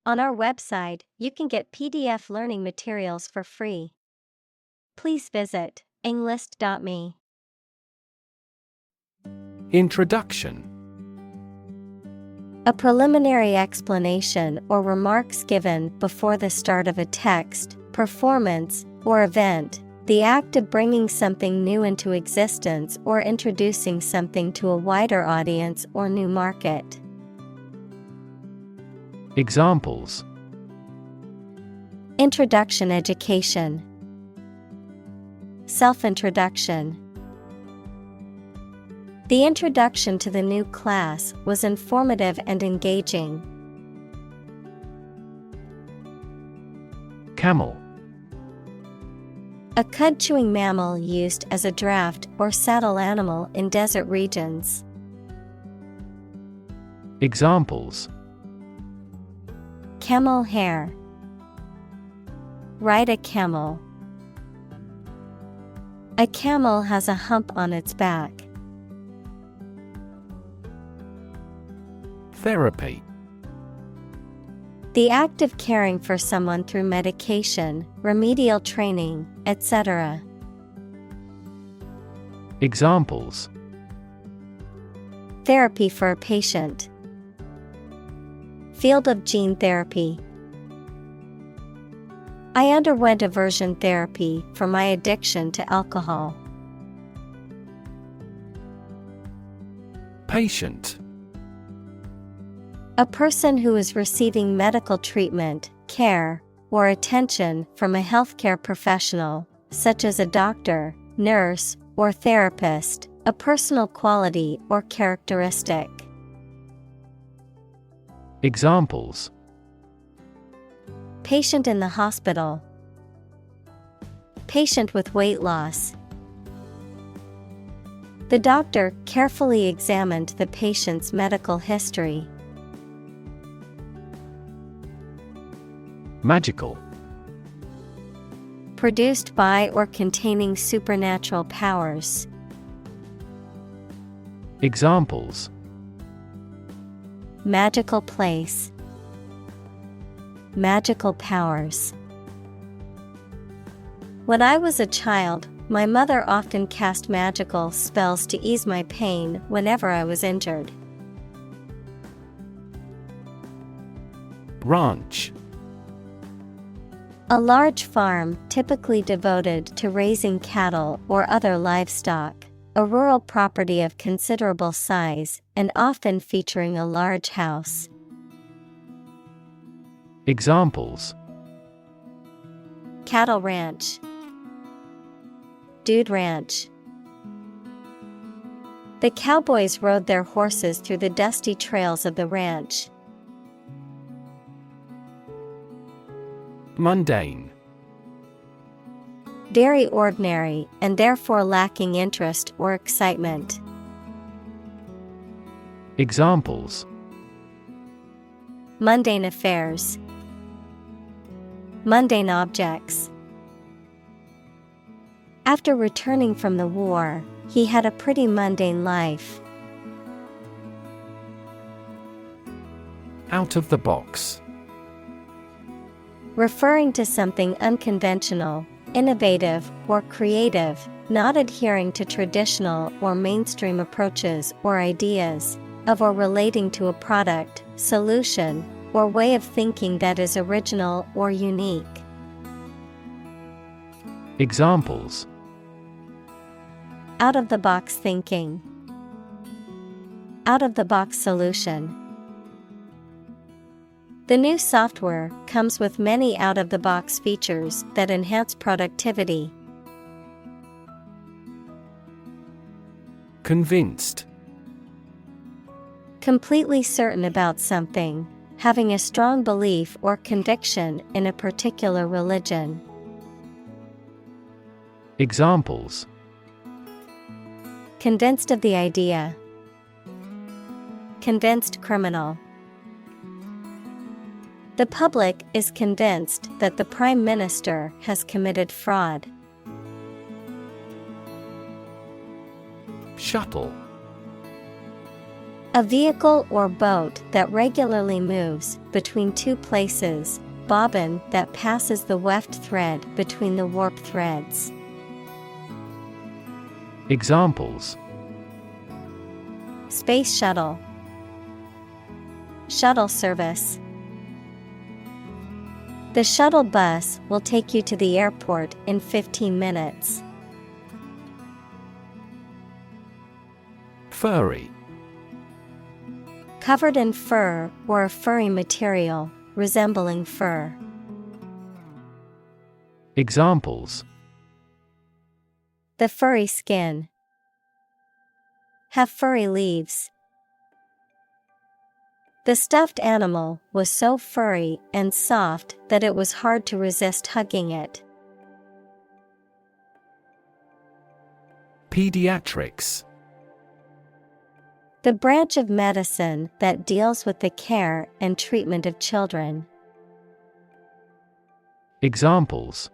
On our website, you can get PDF learning materials for free. Please visit englist.me. Introduction. A preliminary explanation or remarks given before the start of a text, performance, or event, the act of bringing something new into existence or introducing something to a wider audience or new market. Examples: Introduction education, self-introduction. The introduction to the new class was informative and engaging. Camel. A cud-chewing mammal used as a draft or saddle animal in desert regions. Examples: Camel hair. Ride a camel. A camel has a hump on its back. Therapy. The act of caring for someone through medication, remedial training, etc. Examples: Therapy for a patient. Field of gene therapy. I underwent aversion therapy for my addiction to alcohol. Patient. A person who is receiving medical treatment, care, or attention from a healthcare professional, such as a doctor, nurse, or therapist, a personal quality or characteristic. Examples: Patient in the hospital. Patient with weight loss. The doctor carefully examined the patient's medical history. Magical. Produced by or containing supernatural powers. Examples: Magical place. Magical powers. When I was a child, my mother often cast magical spells to ease my pain whenever I was injured. Ranch. A large farm typically devoted to raising cattle or other livestock, a rural property of considerable size and often featuring a large house. Examples: Cattle ranch. Dude ranch. The cowboys rode their horses through the dusty trails of the ranch. Mundane. Very ordinary and therefore lacking interest or excitement. Examples: Mundane affairs. Mundane objects. After returning from the war, he had a pretty mundane life. Out of the box. Referring to something unconventional, innovative, or creative, not adhering to traditional or mainstream approaches or ideas, of or relating to a product, solution, or way of thinking that is original or unique. Examples: Out-of-the-box thinking. Out-of-the-box solution. The new software comes with many out-of-the-box features that enhance productivity. Convinced. Completely certain about something, having a strong belief or conviction in a particular religion. Examples: Convinced of the idea. Convinced criminal. The public is convinced that the Prime Minister has committed fraud. Shuttle. A vehicle or boat that regularly moves between two places, bobbin that passes the weft thread between the warp threads. Examples: Space shuttle, shuttle service. The shuttle bus will take you to the airport in 15 minutes. Furry. Covered in fur or a furry material, resembling fur. Examples: The furry skin. Have furry leaves. The stuffed animal was so furry and soft that it was hard to resist hugging it. Pediatrics. The branch of medicine that deals with the care and treatment of children. Examples: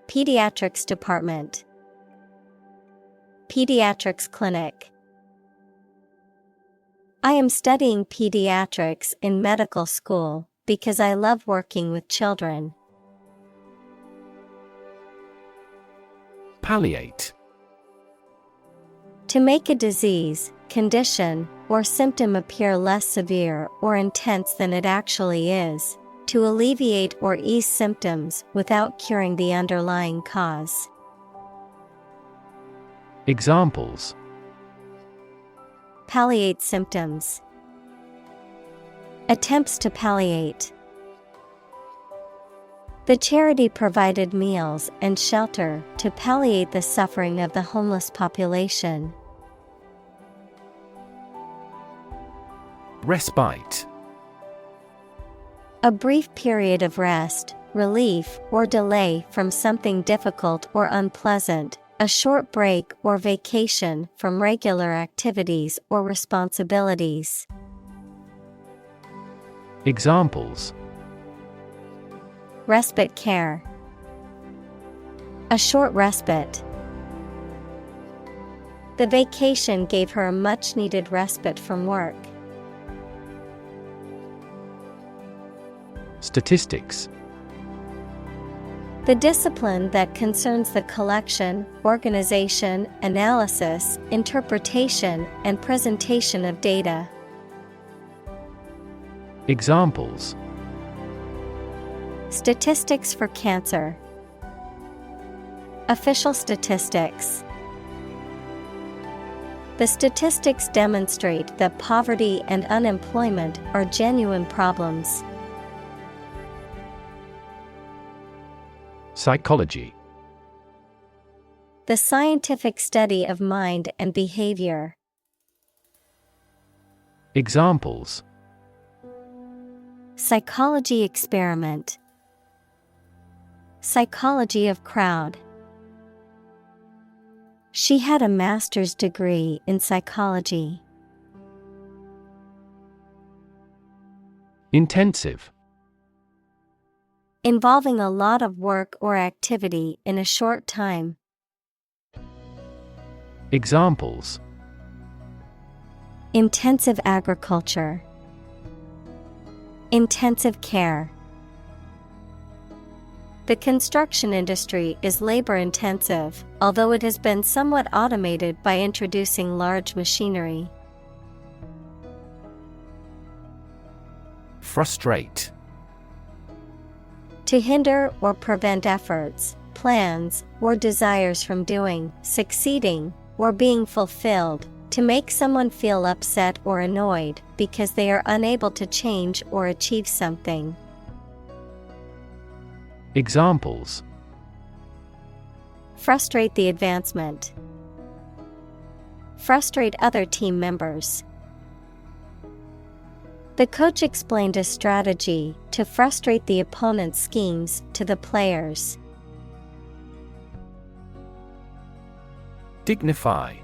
Pediatrics department. Pediatrics clinic. I am studying pediatrics in medical school because I love working with children. Palliate. To make a disease, condition, or symptom appear less severe or intense than it actually is, to alleviate or ease symptoms without curing the underlying cause. Examples: Palliate symptoms. Attempts to palliate. The charity provided meals and shelter to palliate the suffering of the homeless population. Respite. A brief period of rest, relief, or delay from something difficult or unpleasant, a short break or vacation from regular activities or responsibilities. Examples: Respite care. A short respite. The vacation gave her a much-needed respite from work. Statistics. The discipline that concerns the collection, organization, analysis, interpretation, and presentation of data. Examples: Statistics for cancer. Official statistics. The statistics demonstrate that poverty and unemployment are genuine problems. Psychology. The scientific study of mind and behavior. Examples: Psychology experiment. Psychology of crowd. She had a master's degree in psychology. Intensive. Involving a lot of work or activity in a short time. Examples: Intensive agriculture. Intensive care. The construction industry is labor-intensive, although it has been somewhat automated by introducing large machinery. Frustrate. To hinder or prevent efforts, plans, or desires from doing, succeeding, or being fulfilled. To make someone feel upset or annoyed because they are unable to change or achieve something. Examples: Frustrate the advancement. Frustrate other team members. The coach explained a strategy to frustrate the opponent's schemes to the players. Dignify.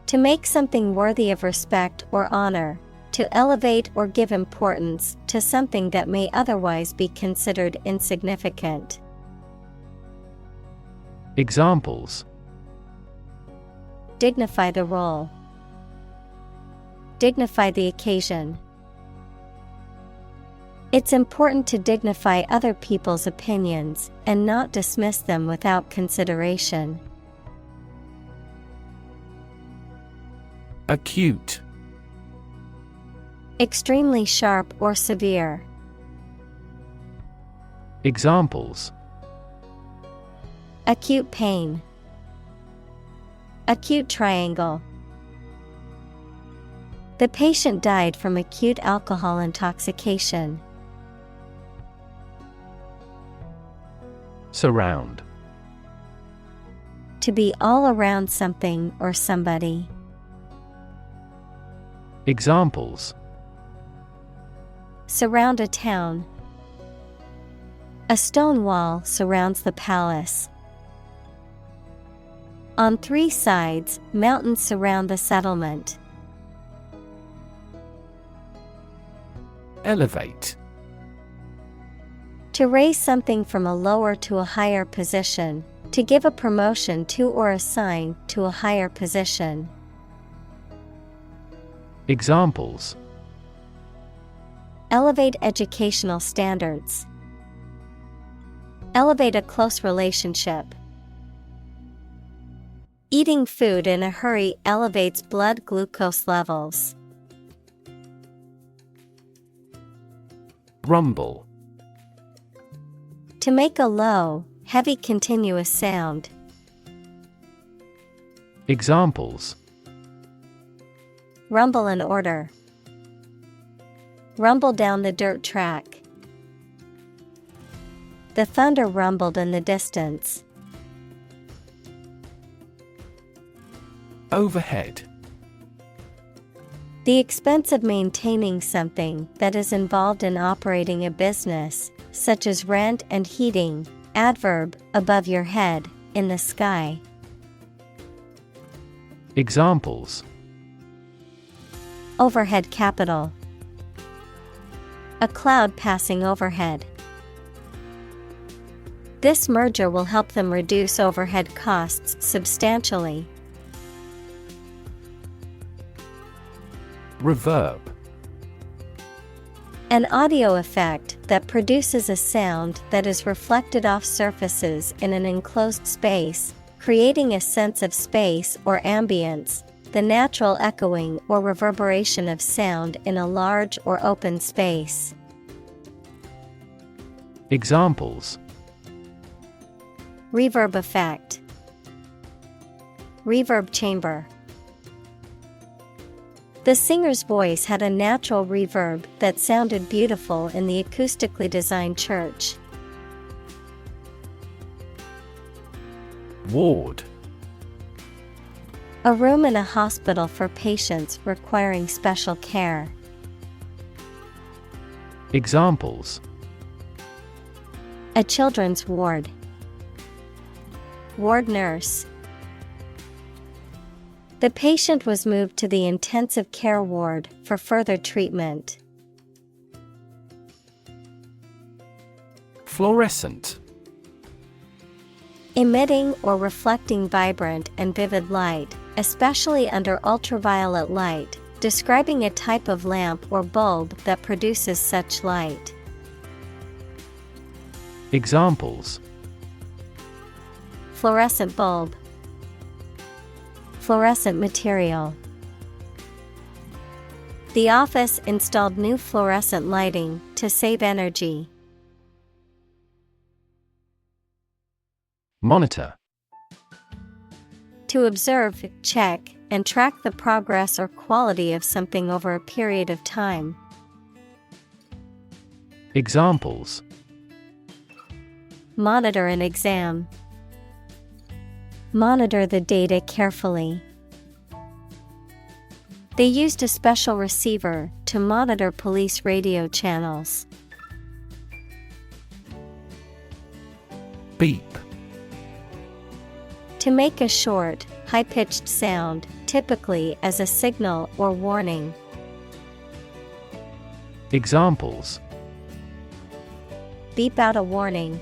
To make something worthy of respect or honor. To elevate or give importance to something that may otherwise be considered insignificant. Examples: Dignify the role. Dignify the occasion. It's important to dignify other people's opinions and not dismiss them without consideration. Acute. Extremely sharp or severe. Examples: Acute pain. Acute triangle. The patient died from acute alcohol intoxication. Surround. To be all around something or somebody. Examples: Surround a town. A stone wall surrounds the palace. On 3 sides, mountains surround the settlement. Elevate. To raise something from a lower to a higher position, to give a promotion to or assign to a higher position. Examples: Elevate educational standards. Elevate a close relationship. Eating food in a hurry elevates blood glucose levels. Rumble. To make a low, heavy continuous sound. Examples: Rumble an order. Rumble down the dirt track. The thunder rumbled in the distance. Overhead. The expense of maintaining something that is involved in operating a business, such as rent and heating. Adverb, above your head, in the sky. Examples: Overhead capital. A cloud passing overhead. This merger will help them reduce overhead costs substantially. Reverb. An audio effect that produces a sound that is reflected off surfaces in an enclosed space, creating a sense of space or ambience, the natural echoing or reverberation of sound in a large or open space. Examples: Reverb effect. Reverb chamber. The singer's voice had a natural reverb that sounded beautiful in the acoustically designed church. Ward. A room in a hospital for patients requiring special care. Examples: A children's ward. Ward nurse. The patient was moved to the intensive care ward for further treatment. Fluorescent. Emitting or reflecting vibrant and vivid light, especially under ultraviolet light, describing a type of lamp or bulb that produces such light. Examples: Fluorescent bulb. Fluorescent material. The office installed new fluorescent lighting to save energy. Monitor. To observe, check, and track the progress or quality of something over a period of time. Examples: Monitor an exam. Monitor the data carefully. They used a special receiver to monitor police radio channels. Beep. To make a short, high-pitched sound, typically as a signal or warning. Examples: Beep out a warning.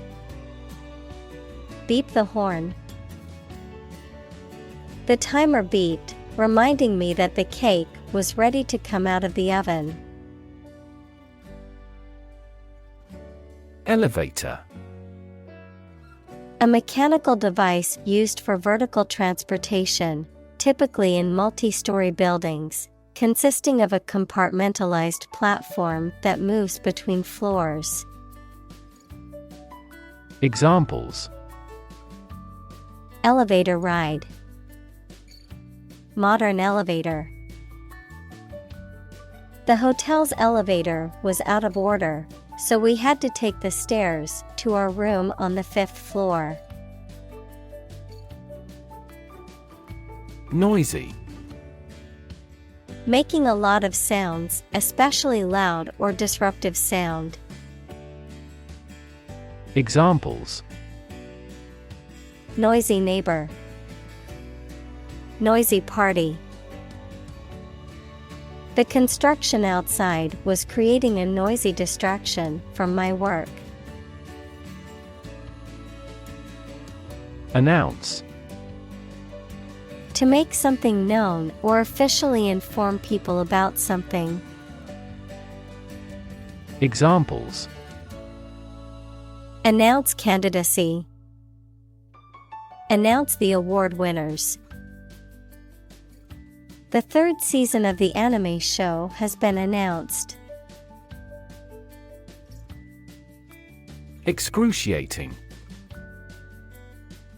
Beep the horn. The timer beeped, reminding me that the cake was ready to come out of the oven. Elevator. A mechanical device used for vertical transportation, typically in multi-story buildings, consisting of a compartmentalized platform that moves between floors. Examples: Elevator ride. Modern elevator. The hotel's elevator was out of order, so we had to take the stairs to our room on the 5th floor. Noisy. Making a lot of sounds, especially loud or disruptive sound. Examples: Noisy neighbor. Noisy party. The construction outside was creating a noisy distraction from my work. Announce. To make something known or officially inform people about something. Examples: Announce candidacy. Announce the award winners. The 3rd season of the anime show has been announced. Excruciating.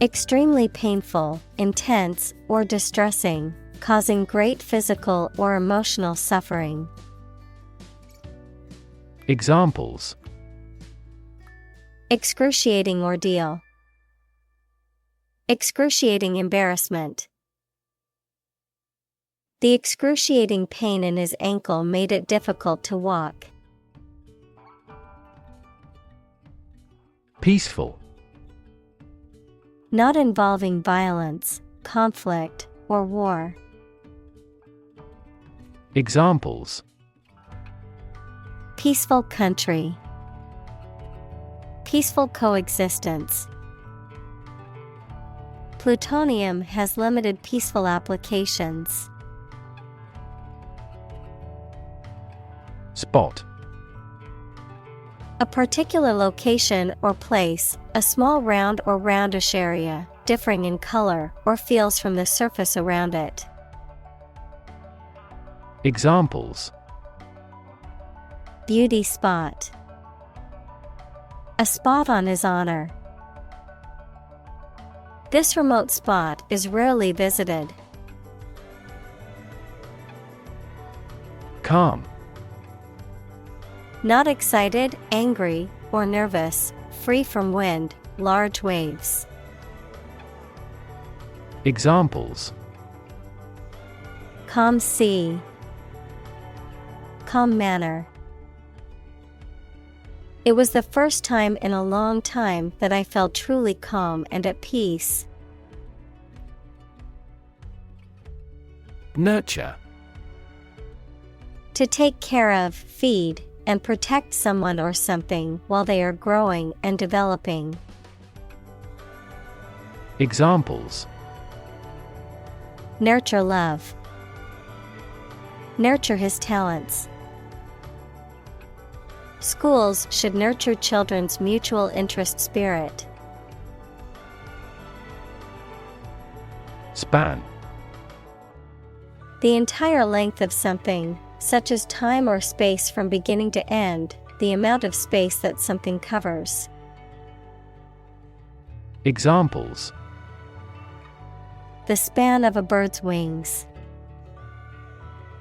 Extremely painful, intense, or distressing, causing great physical or emotional suffering. Examples: Excruciating ordeal. Excruciating embarrassment. The excruciating pain in his ankle made it difficult to walk. Peaceful. Not involving violence, conflict, or war. Examples: Peaceful country. Peaceful coexistence. Plutonium has limited peaceful applications. Spot. A particular location or place, a small round or roundish area, differing in color or feels from the surface around it. Examples: Beauty spot. A spot on his honor. This remote spot is rarely visited. Calm. Not excited, angry, or nervous, free from wind, large waves. Examples: Calm sea. Calm manner. It was the first time in a long time that I felt truly calm and at peace. Nurture. To take care of, feed, and protect someone or something while they are growing and developing. Examples: Nurture love. Nurture his talents. Schools should nurture children's mutual interest spirit. Span. The entire length of something, such as time or space from beginning to end, the amount of space that something covers. Examples: The span of a bird's wings.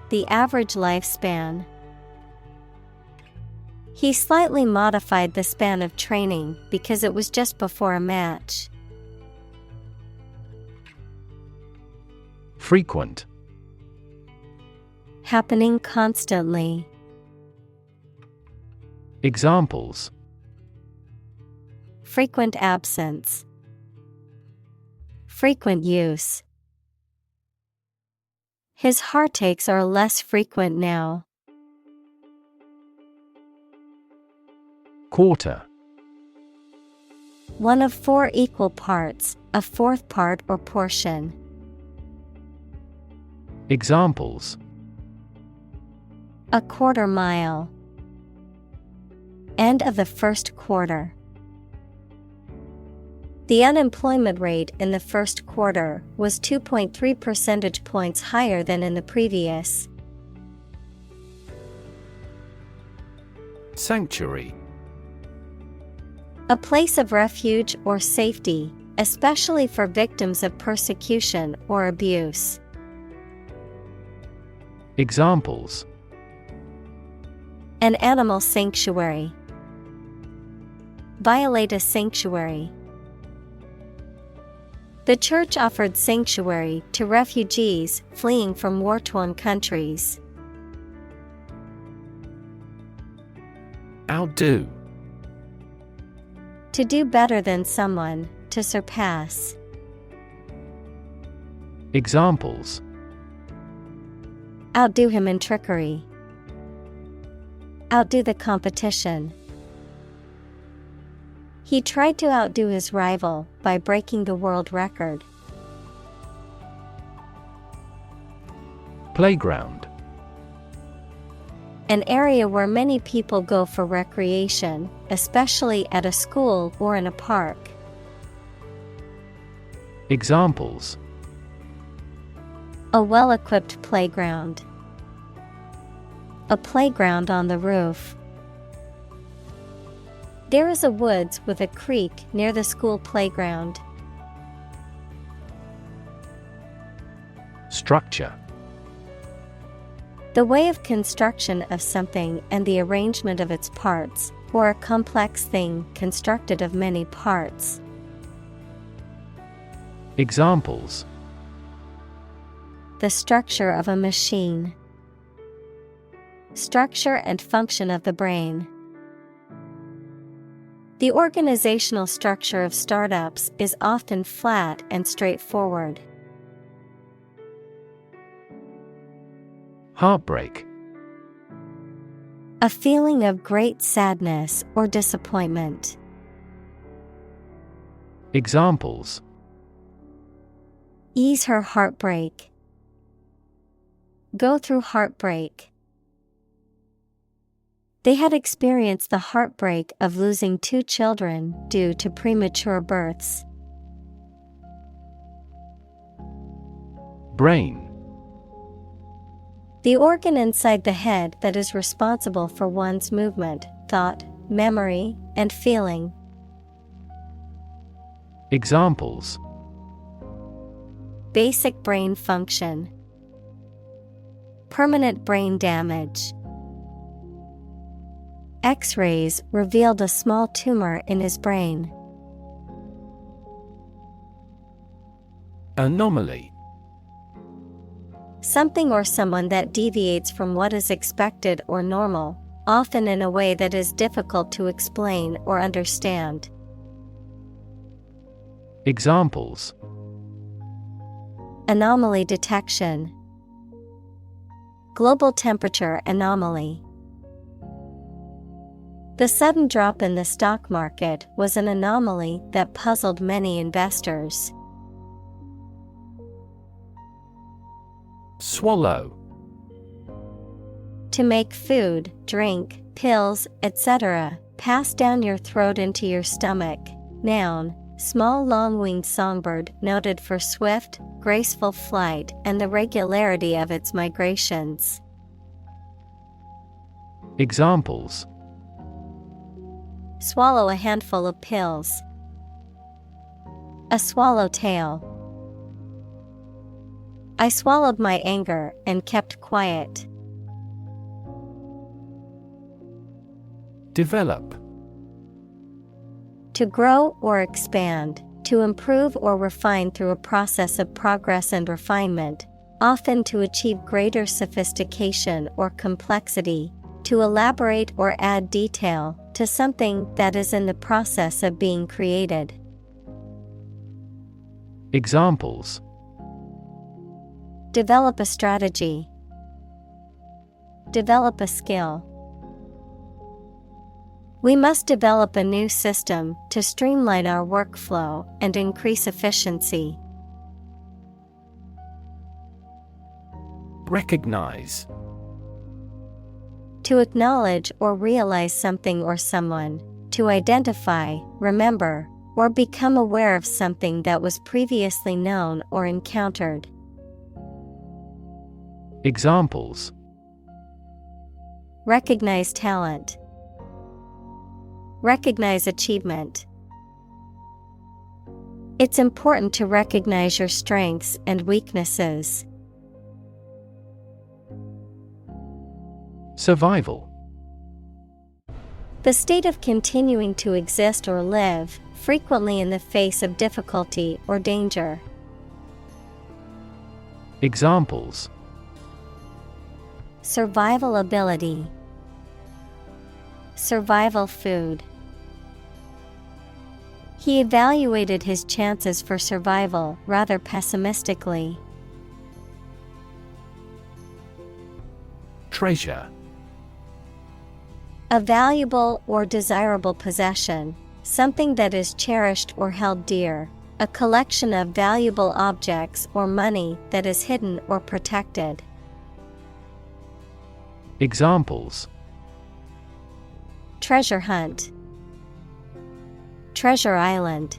The average lifespan. He slightly modified the span of training because it was just before a match. Frequent. Happening constantly. Examples: Frequent absence. Frequent use. His heartaches are less frequent now. Quarter. One of 4 equal parts, a fourth part or portion. Examples: a quarter mile. End of the first quarter. The unemployment rate in the first quarter was 2.3 percentage points higher than in the previous. Sanctuary. A place of refuge or safety, especially for victims of persecution or abuse. Examples: an animal sanctuary. Violate a sanctuary. The church offered sanctuary to refugees fleeing from war-torn countries. Outdo. To do better than someone, to surpass. Examples: outdo him in trickery. Outdo the competition. He tried to outdo his rival by breaking the world record. Playground. An area where many people go for recreation, especially at a school or in a park. Examples: a well-equipped playground. A playground on the roof. There is a woods with a creek near the school playground. Structure. The way of construction of something and the arrangement of its parts, or a complex thing constructed of many parts. Examples: the structure of a machine. Structure and function of the brain. The organizational structure of startups is often flat and straightforward. Heartbreak. A feeling of great sadness or disappointment. Examples: ease her heartbreak. Go through heartbreak. They had experienced the heartbreak of losing 2 children due to premature births. Brain. The organ inside the head that is responsible for one's movement, thought, memory, and feeling. Examples: basic brain function. Permanent brain damage. X-rays revealed a small tumor in his brain. Anomaly. Something or someone that deviates from what is expected or normal, often in a way that is difficult to explain or understand. Examples: anomaly detection. Global temperature anomaly. The sudden drop in the stock market was an anomaly that puzzled many investors. Swallow. To make food, drink, pills, etc., pass down your throat into your stomach. Noun, small long-winged songbird noted for swift, graceful flight and the regularity of its migrations. Examples: swallow a handful of pills. A swallowtail. I swallowed my anger and kept quiet. Develop. To grow or expand, to improve or refine through a process of progress and refinement, often to achieve greater sophistication or complexity, to elaborate or add detail to something that is in the process of being created. Examples: develop a strategy. Develop a skill. We must develop a new system to streamline our workflow and increase efficiency. Recognize. To acknowledge or realize something or someone, to identify, remember, or become aware of something that was previously known or encountered. Examples: Recognize talent. Recognize achievement. It's important to recognize your strengths and weaknesses. Survival. The state of continuing to exist or live, frequently in the face of difficulty or danger. Examples: Survival ability. Survival food. He evaluated his chances for survival rather pessimistically. Treasure. A valuable or desirable possession, something that is cherished or held dear, a collection of valuable objects or money that is hidden or protected. Examples: Treasure hunt. Treasure island.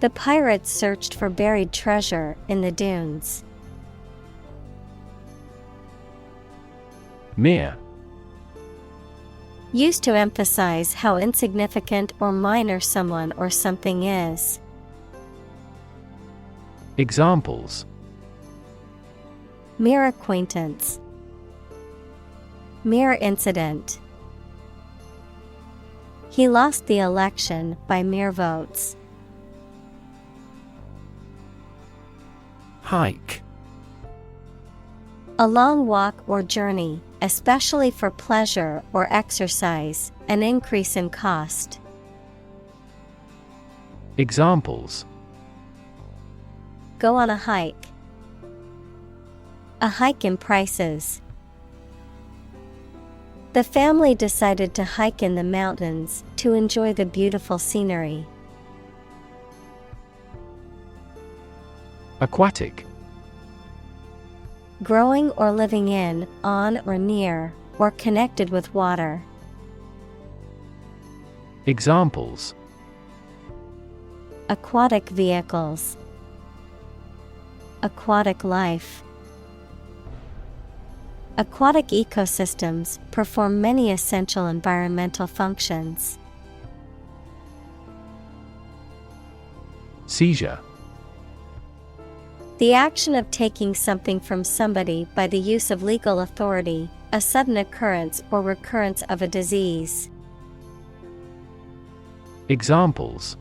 The pirates searched for buried treasure in the dunes. Mere. Used to emphasize how insignificant or minor someone or something is. Examples: Mere acquaintance. Mere incident. He lost the election by mere votes. Hike. A long walk or journey, especially for pleasure or exercise, an increase in cost. Examples: Go on a hike. A hike in prices. The family decided to hike in the mountains to enjoy the beautiful scenery. Aquatic. Growing or living in, on or near, or connected with water. Examples: Aquatic vehicles. Aquatic life. Aquatic ecosystems perform many essential environmental functions. Seizure. The action of taking something from somebody by the use of legal authority, a sudden occurrence or recurrence of a disease. Examples: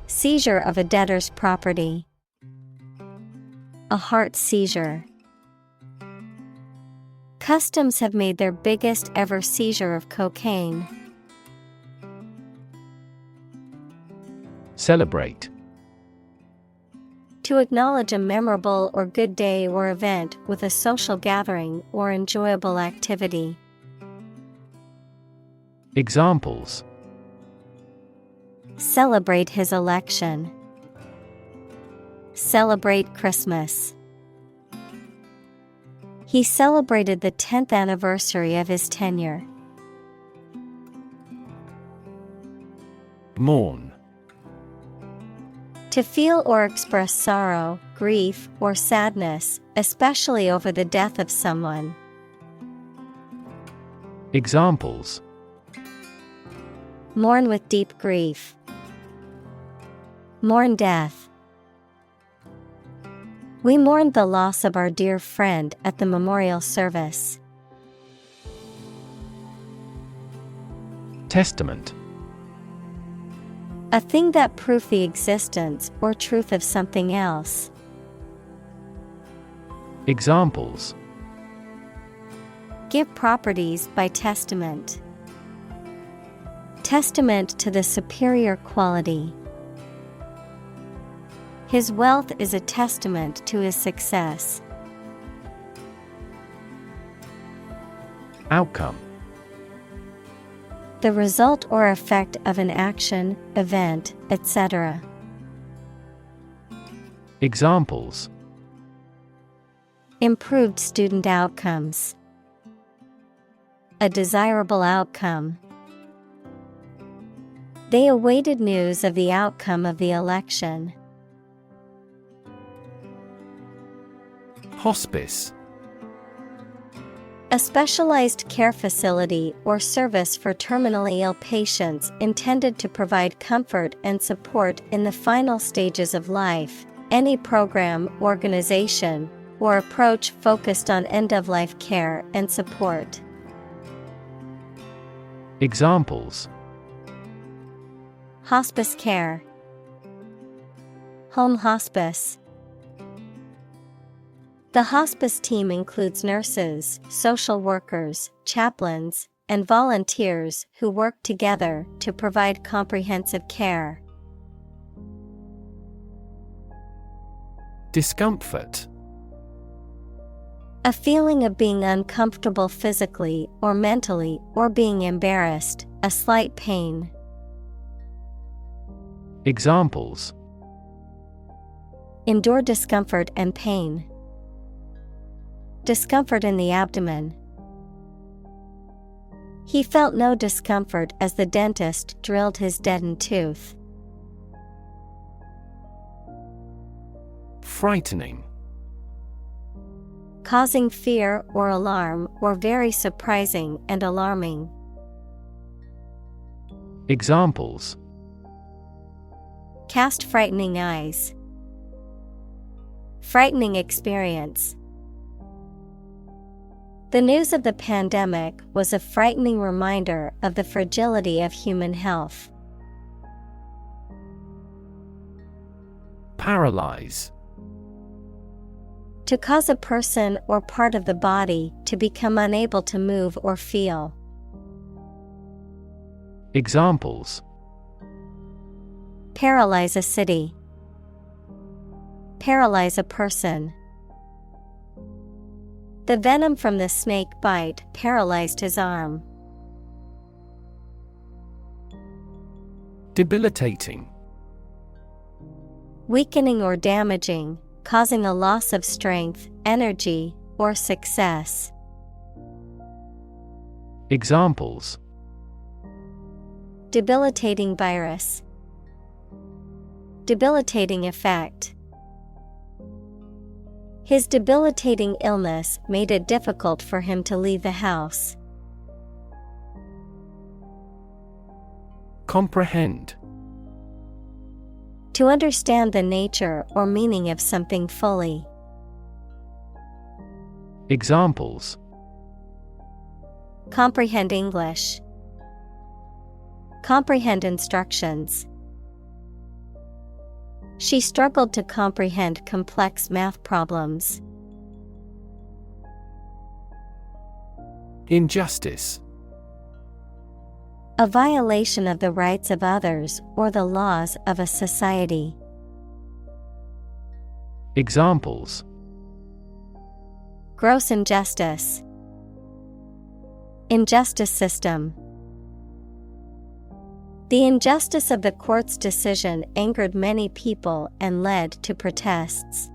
Seizure of a debtor's property. A heart seizure. Customs have made their biggest ever seizure of cocaine. Celebrate. To acknowledge a memorable or good day or event with a social gathering or enjoyable activity. Examples: Celebrate his election. Celebrate Christmas. He celebrated the 10th anniversary of his tenure. Mourn. To feel or express sorrow, grief, or sadness, especially over the death of someone. Examples: Mourn with deep grief. Mourn death. We mourned the loss of our dear friend at the memorial service. Testament. A thing that proves the existence or truth of something else. Examples: Give properties by testament. Testament to the superior quality. His wealth is a testament to his success. Outcome. The result or effect of an action, event, etc. Examples: Improved student outcomes. A desirable outcome. They awaited news of the outcome of the election. Hospice. A specialized care facility or service for terminally ill patients intended to provide comfort and support in the final stages of life. Any program, organization, or approach focused on end-of-life care and support. Examples: hospice care, home hospice. The hospice team includes nurses, social workers, chaplains, and volunteers who work together to provide comprehensive care. Discomfort. A feeling of being uncomfortable physically or mentally or being embarrassed, a slight pain. Examples: endure discomfort and pain. Discomfort in the abdomen. He felt no discomfort as the dentist drilled his deadened tooth. Frightening. Causing fear or alarm or very surprising and alarming. Examples: cast frightening eyes. Frightening experience. The news of the pandemic was a frightening reminder of the fragility of human health. Paralyze. To cause a person or part of the body to become unable to move or feel. Examples: paralyze a city. Paralyze a person. The venom from the snake bite paralyzed his arm. Debilitating. Weakening or damaging, causing a loss of strength, energy, or success. Examples: debilitating virus. Debilitating effect. His debilitating illness made it difficult for him to leave the house. Comprehend. To understand the nature or meaning of something fully. Examples: comprehend English. Comprehend instructions. She struggled to comprehend complex math problems. Injustice. A violation of the rights of others or the laws of a society. Examples: gross injustice. Injustice system. The injustice of the court's decision angered many people and led to protests.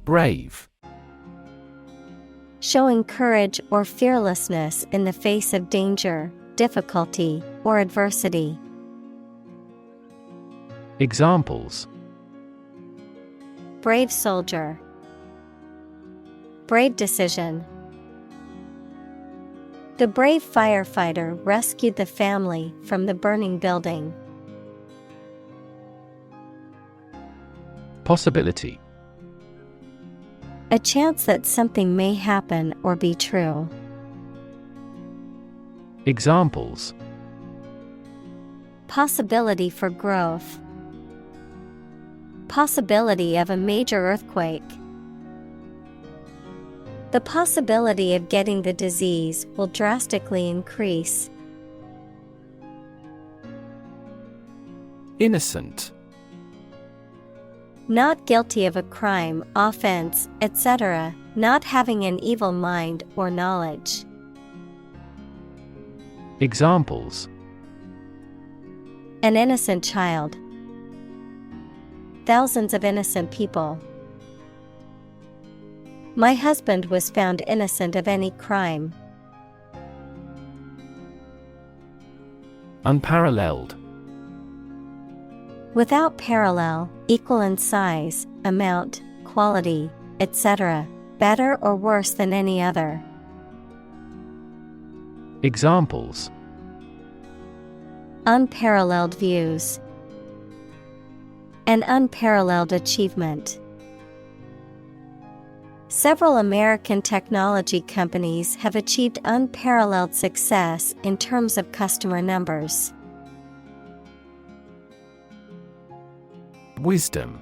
Brave. Showing courage or fearlessness in the face of danger, difficulty, or adversity. Examples: brave soldier. Brave decision. The brave firefighter rescued the family from the burning building. Possibility. A chance that something may happen or be true. Examples: possibility for growth. Possibility of a major earthquake. The possibility of getting the disease will drastically increase. Innocent. Not guilty of a crime, offense, etc., not having an evil mind or knowledge. Examples: an innocent child. thousands of innocent people. My husband was found innocent of any crime. Unparalleled. Without parallel, equal in size, amount, quality, etc., better or worse than any other. Examples: unparalleled views, an unparalleled achievement. Several American technology companies have achieved unparalleled success in terms of customer numbers. Wisdom.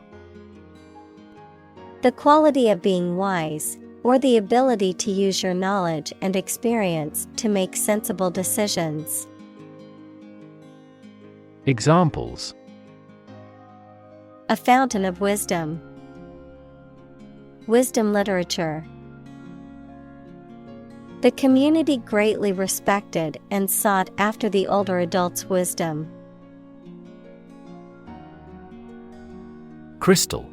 The quality of being wise, or the ability to use your knowledge and experience to make sensible decisions. Examples: a fountain of wisdom, wisdom literature. The community greatly respected and sought after the older adult's wisdom. Crystal.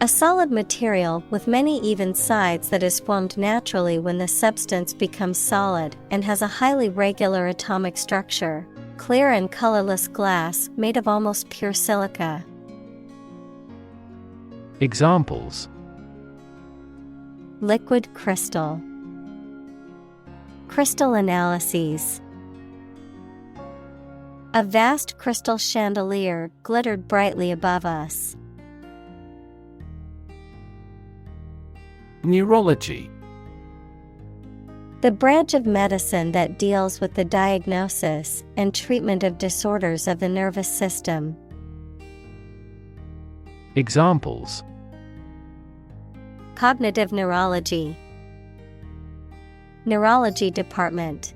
A solid material with many even sides that is formed naturally when the substance becomes solid and has a highly regular atomic structure. Clear and colorless glass made of almost pure silica. Examples: liquid crystal, crystal analyses. A vast crystal chandelier glittered brightly above us. Neurology. The branch of medicine that deals with the diagnosis and treatment of disorders of the nervous system. Examples: cognitive neurology, neurology department.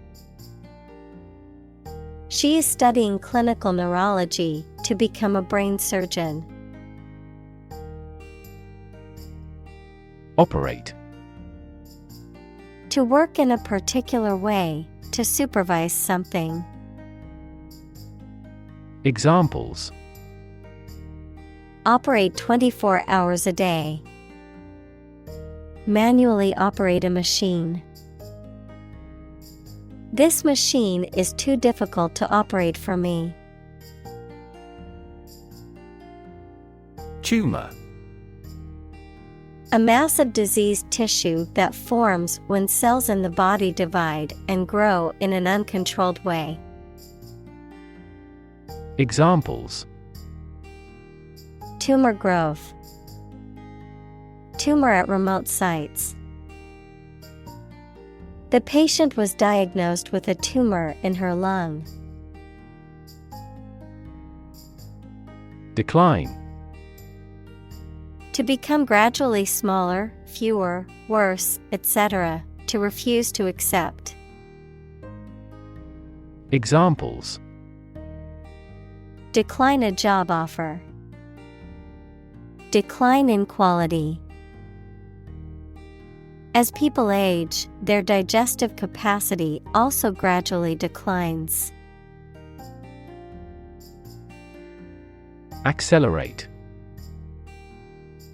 She is studying clinical neurology to become a brain surgeon. Operate. To work in a particular way, to supervise something. Examples: operate 24 hours a day. Manually operate a machine. This machine is too difficult to operate for me. Tumor. A mass of diseased tissue that forms when cells in the body divide and grow in an uncontrolled way. Examples: tumor growth, tumor at remote sites. The patient was diagnosed with a tumor in her lung. Decline. To become gradually smaller, fewer, worse, etc., to refuse to accept. Examples: decline a job offer. Decline in quality. As people age, their digestive capacity also gradually declines. Accelerate.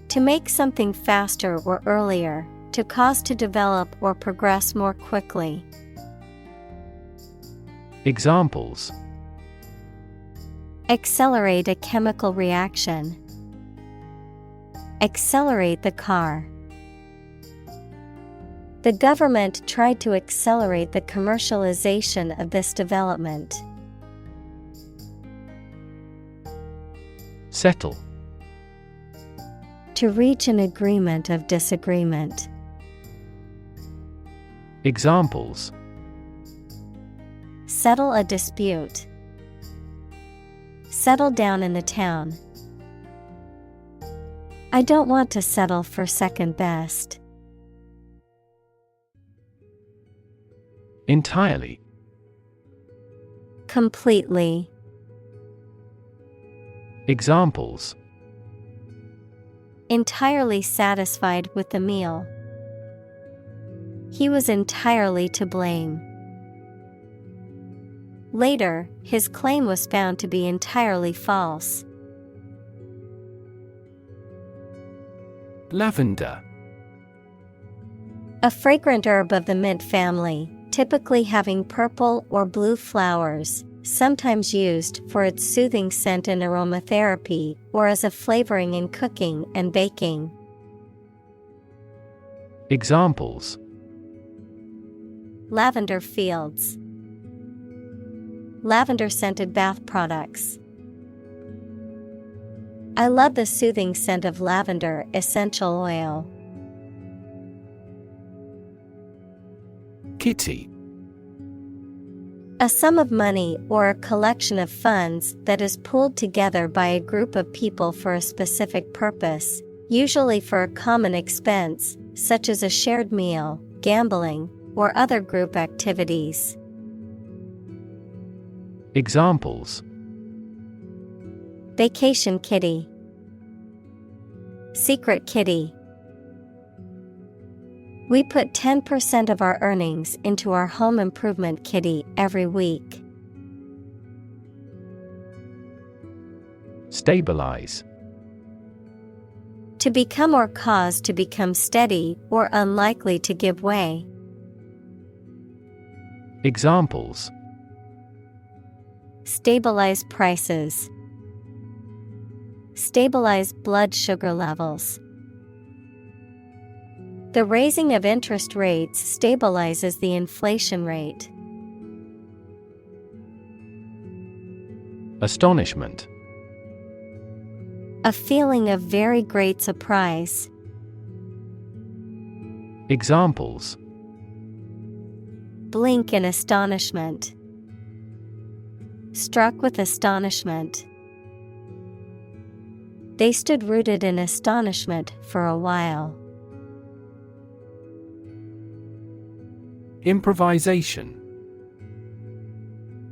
To make something faster or earlier, to cause to develop or progress more quickly. Examples: accelerate a chemical reaction. Accelerate the car. The government tried to accelerate the commercialization of this development. Settle. To reach an agreement of disagreement. Examples: settle a dispute. Settle down in the town. I don't want to settle for second best. Entirely. Completely. Examples: entirely satisfied with the meal. He was entirely to blame. Later, his claim was found to be entirely false. Lavender. A fragrant herb of the mint family, typically having purple or blue flowers, sometimes used for its soothing scent in aromatherapy or as a flavoring in cooking and baking. Examples: Lavender fields. Lavender-scented bath products. I love the soothing scent of lavender essential oil. Kitty. A sum of money or a collection of funds that is pooled together by a group of people for a specific purpose, usually for a common expense, such as a shared meal, gambling, or other group activities. Examples: Vacation kitty. Secret kitty. We put 10% of our earnings into our home improvement kitty every week. Stabilize. To become or cause to become steady or unlikely to give way. Examples: Stabilize prices. Stabilize blood sugar levels. The raising of interest rates stabilizes the inflation rate. Astonishment. A feeling of very great surprise. Examples: Blink in astonishment. Struck with astonishment. They stood rooted in astonishment for a while. Improvisation.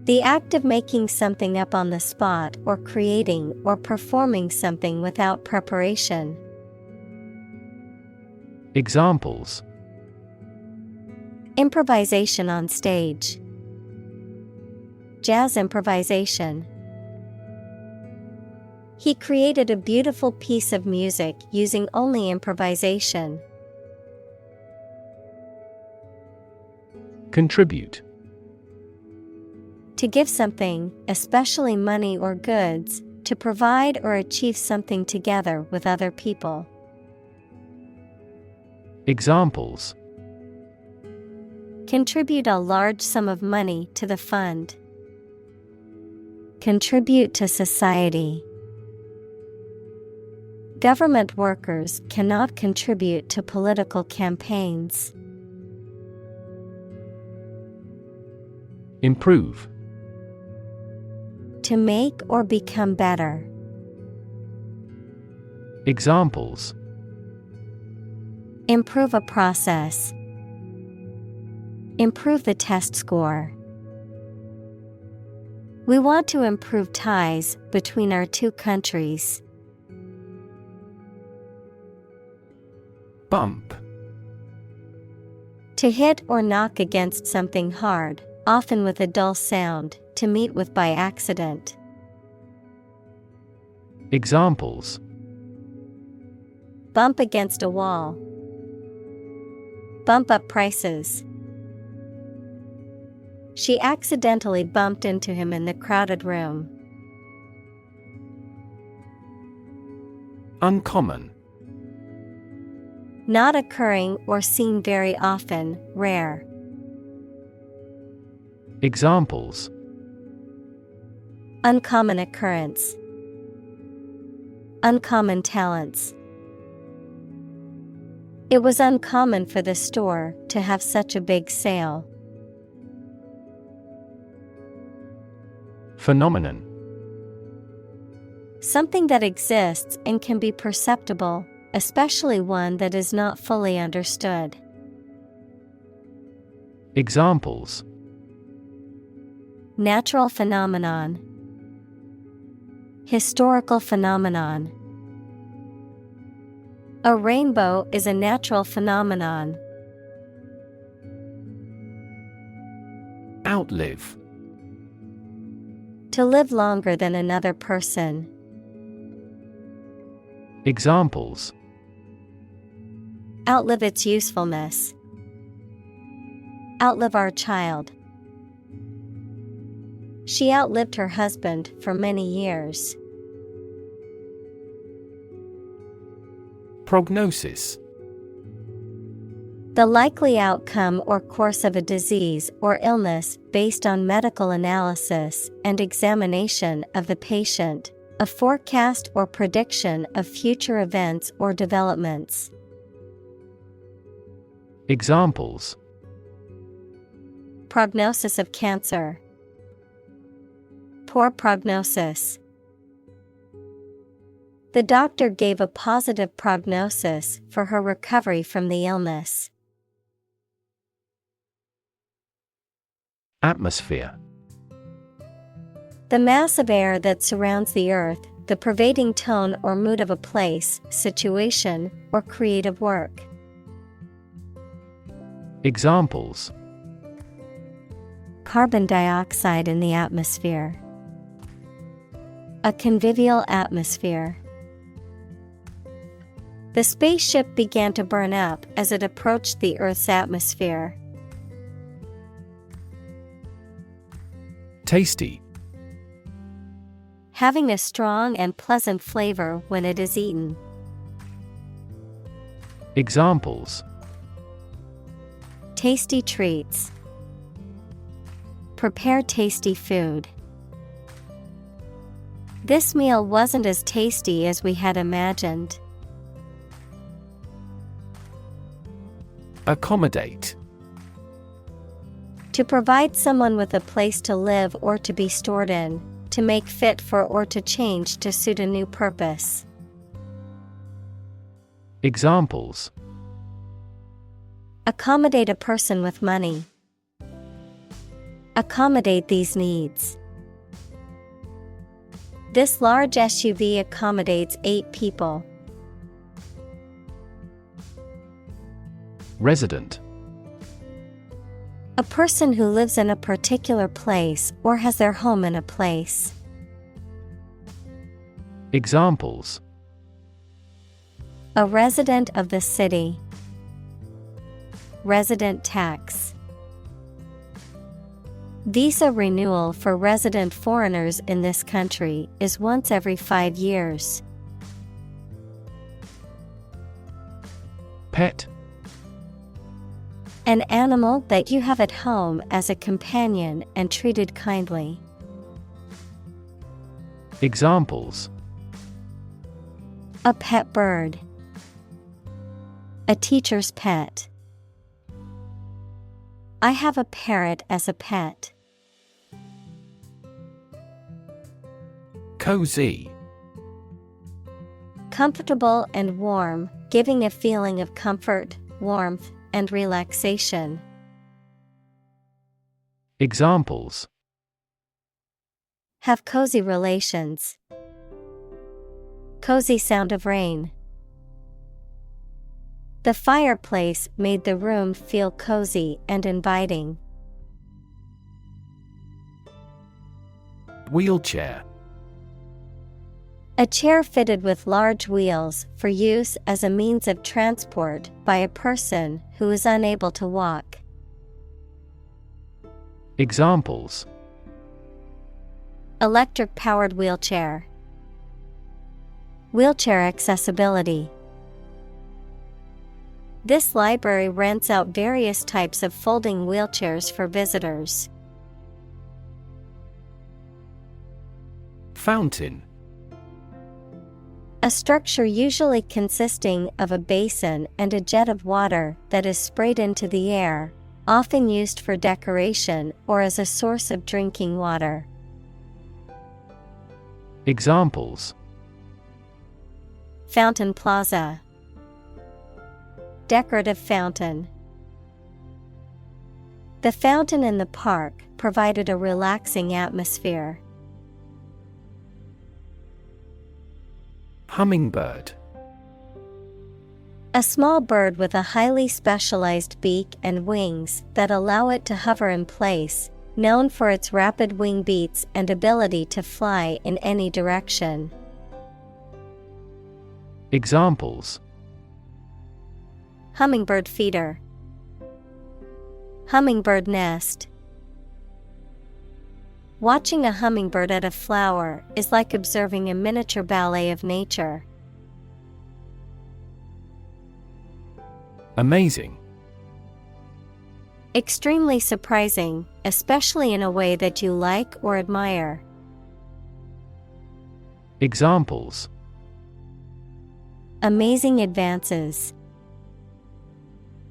The act of making something up on the spot or creating or performing something without preparation. Examples: Improvisation on stage. Jazz improvisation. He created a beautiful piece of music using only improvisation. Contribute. To give something, especially money or goods, to provide or achieve something together with other people. Examples: Contribute a large sum of money to the fund. Contribute to society. Government workers cannot contribute to political campaigns. Improve. To make or become better. Examples: Improve a process. Improve the test score. We want to improve ties between our two countries. Bump. To hit or knock against something hard, often with a dull sound, to meet with by accident. Examples: Bump against a wall. Bump up prices. She accidentally bumped into him in the crowded room. Uncommon. Not occurring or seen very often, rare. Examples: Uncommon occurrence. Uncommon talents. It was uncommon for the store to have such a big sale. Phenomenon. Something that exists and can be perceptible, especially one that is not fully understood. Examples: Natural phenomenon. Historical phenomenon. A rainbow is a natural phenomenon. Outlive. To live longer than another person. Examples: Outlive its usefulness. Outlive our child. She outlived her husband for many years. Prognosis. The likely outcome or course of a disease or illness based on medical analysis and examination of the patient, a forecast or prediction of future events or developments. Examples: Prognosis of cancer. Poor prognosis. The doctor gave a positive prognosis for her recovery from the illness. Atmosphere. The mass of air that surrounds the earth, the pervading tone or mood of a place, situation, or creative work. Examples: Carbon dioxide in the atmosphere. A convivial atmosphere. The spaceship began to burn up as it approached the Earth's atmosphere. Tasty. Having a strong and pleasant flavor when it is eaten. Examples: Tasty treats. Prepare tasty food. This meal wasn't as tasty as we had imagined. Accommodate. To provide someone with a place to live or to be stored in, to make fit for or to change to suit a new purpose. Examples: Accommodate a person with money. Accommodate these needs. This large SUV accommodates 8 people. Resident. A person who lives in a particular place or has their home in a place. Examples: A resident of the city. Resident tax. Visa renewal for resident foreigners in this country is once every 5 years. Pet. An animal that you have at home as a companion and treated kindly. Examples: A pet bird. A teacher's pet. I have a parrot as a pet. Cozy. Comfortable and warm, giving a feeling of comfort, warmth, and relaxation. Examples: Have cozy relations. Cozy sound of rain. The fireplace made the room feel cozy and inviting. Wheelchair. A chair fitted with large wheels for use as a means of transport by a person who is unable to walk. Examples: Electric-powered wheelchair. Wheelchair accessibility. This library rents out various types of folding wheelchairs for visitors. Fountain. A structure usually consisting of a basin and a jet of water that is sprayed into the air, often used for decoration or as a source of drinking water. Examples: Fountain plaza. Decorative fountain. The fountain in the park provided a relaxing atmosphere. Hummingbird. A small bird with a highly specialized beak and wings that allow it to hover in place, known for its rapid wing beats and ability to fly in any direction. Hummingbird feeder. Hummingbird nest. Watching a hummingbird at a flower is like observing a miniature ballet of nature. Amazing. Extremely surprising, especially in a way that you like or admire. Examples: Amazing advances.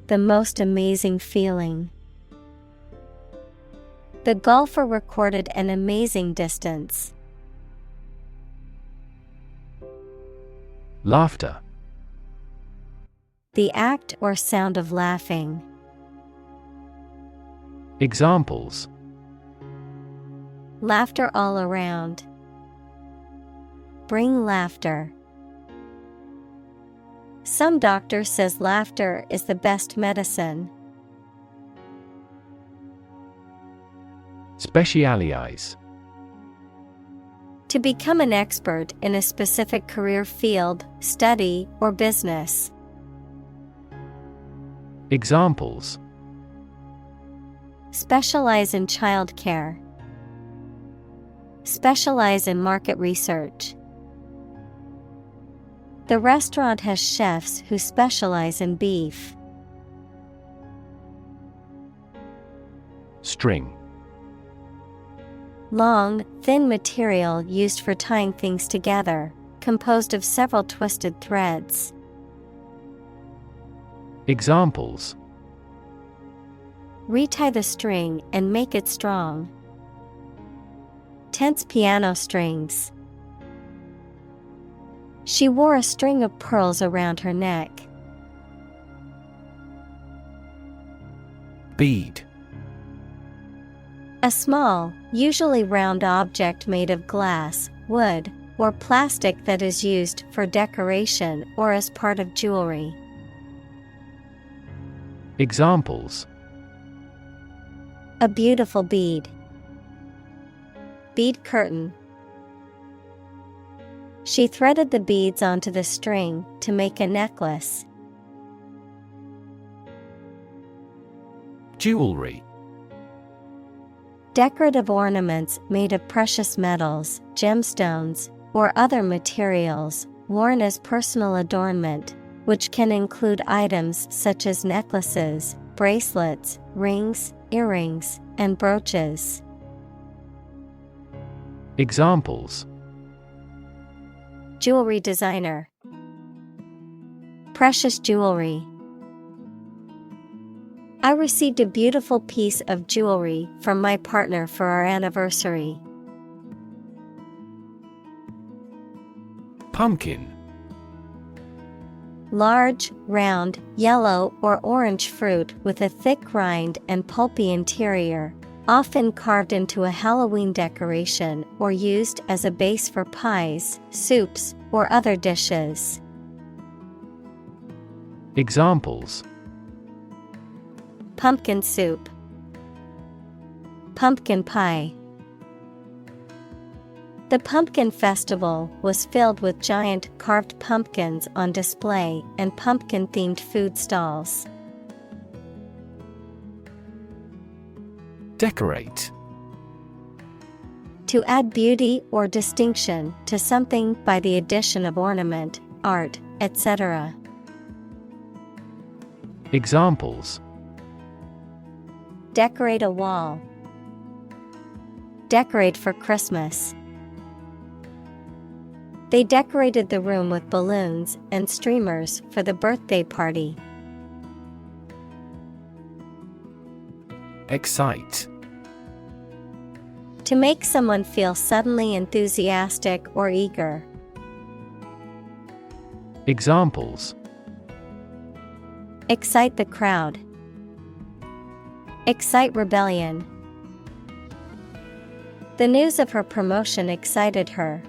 The most amazing feeling. The golfer recorded an amazing distance. Laughter. The act or sound of laughing. Examples: Laughter all around. Bring laughter. Some doctor says laughter is the best medicine. Specialize. To become an expert in a specific career field, study, or business. Examples: Specialize in childcare. Specialize in market research. The restaurant has chefs who specialize in beef. String. Long, thin material used for tying things together, composed of several twisted threads. Examples: Retie the string and make it strong. Tense piano strings. She wore a string of pearls around her neck. Bead. A small, usually round object made of glass, wood, or plastic that is used for decoration or as part of jewelry. Examples: A beautiful bead. Bead curtain. She threaded the beads onto the string to make a necklace. Jewelry. Decorative ornaments made of precious metals, gemstones, or other materials, worn as personal adornment, which can include items such as necklaces, bracelets, rings, earrings, and brooches. Examples: Jewelry designer. Precious jewelry. I received a beautiful piece of jewelry from my partner for our anniversary. Pumpkin. Large, round, yellow or orange fruit with a thick rind and pulpy interior, often carved into a Halloween decoration or used as a base for pies, soups, or other dishes. Examples: Pumpkin soup. Pumpkin pie. The pumpkin festival was filled with giant carved pumpkins on display and pumpkin-themed food stalls. Decorate. To add beauty or distinction to something by the addition of ornament, art, etc. Examples: Decorate a wall. Decorate for Christmas. They decorated the room with balloons and streamers for the birthday party. Excite. To make someone feel suddenly enthusiastic or eager. Examples: Excite the crowd. Excite rebellion. The news of her promotion excited her.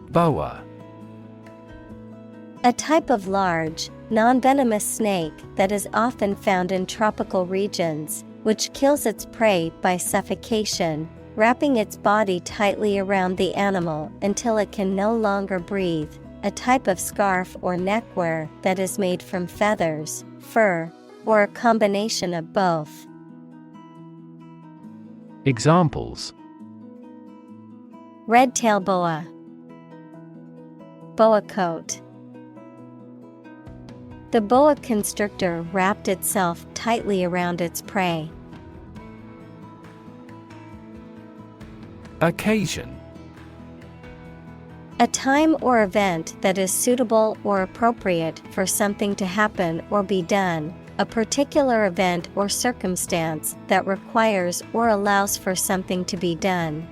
Boa. A type of large, non-venomous snake that is often found in tropical regions, which kills its prey by suffocation, wrapping its body tightly around the animal until it can no longer breathe, a type of scarf or neckwear that is made from feathers, fur, or a combination of both. Examples: Red tail boa, boa coat. The boa constrictor wrapped itself tightly around its prey. Occasion. A time or event that is suitable or appropriate for something to happen or be done, a particular event or circumstance that requires or allows for something to be done.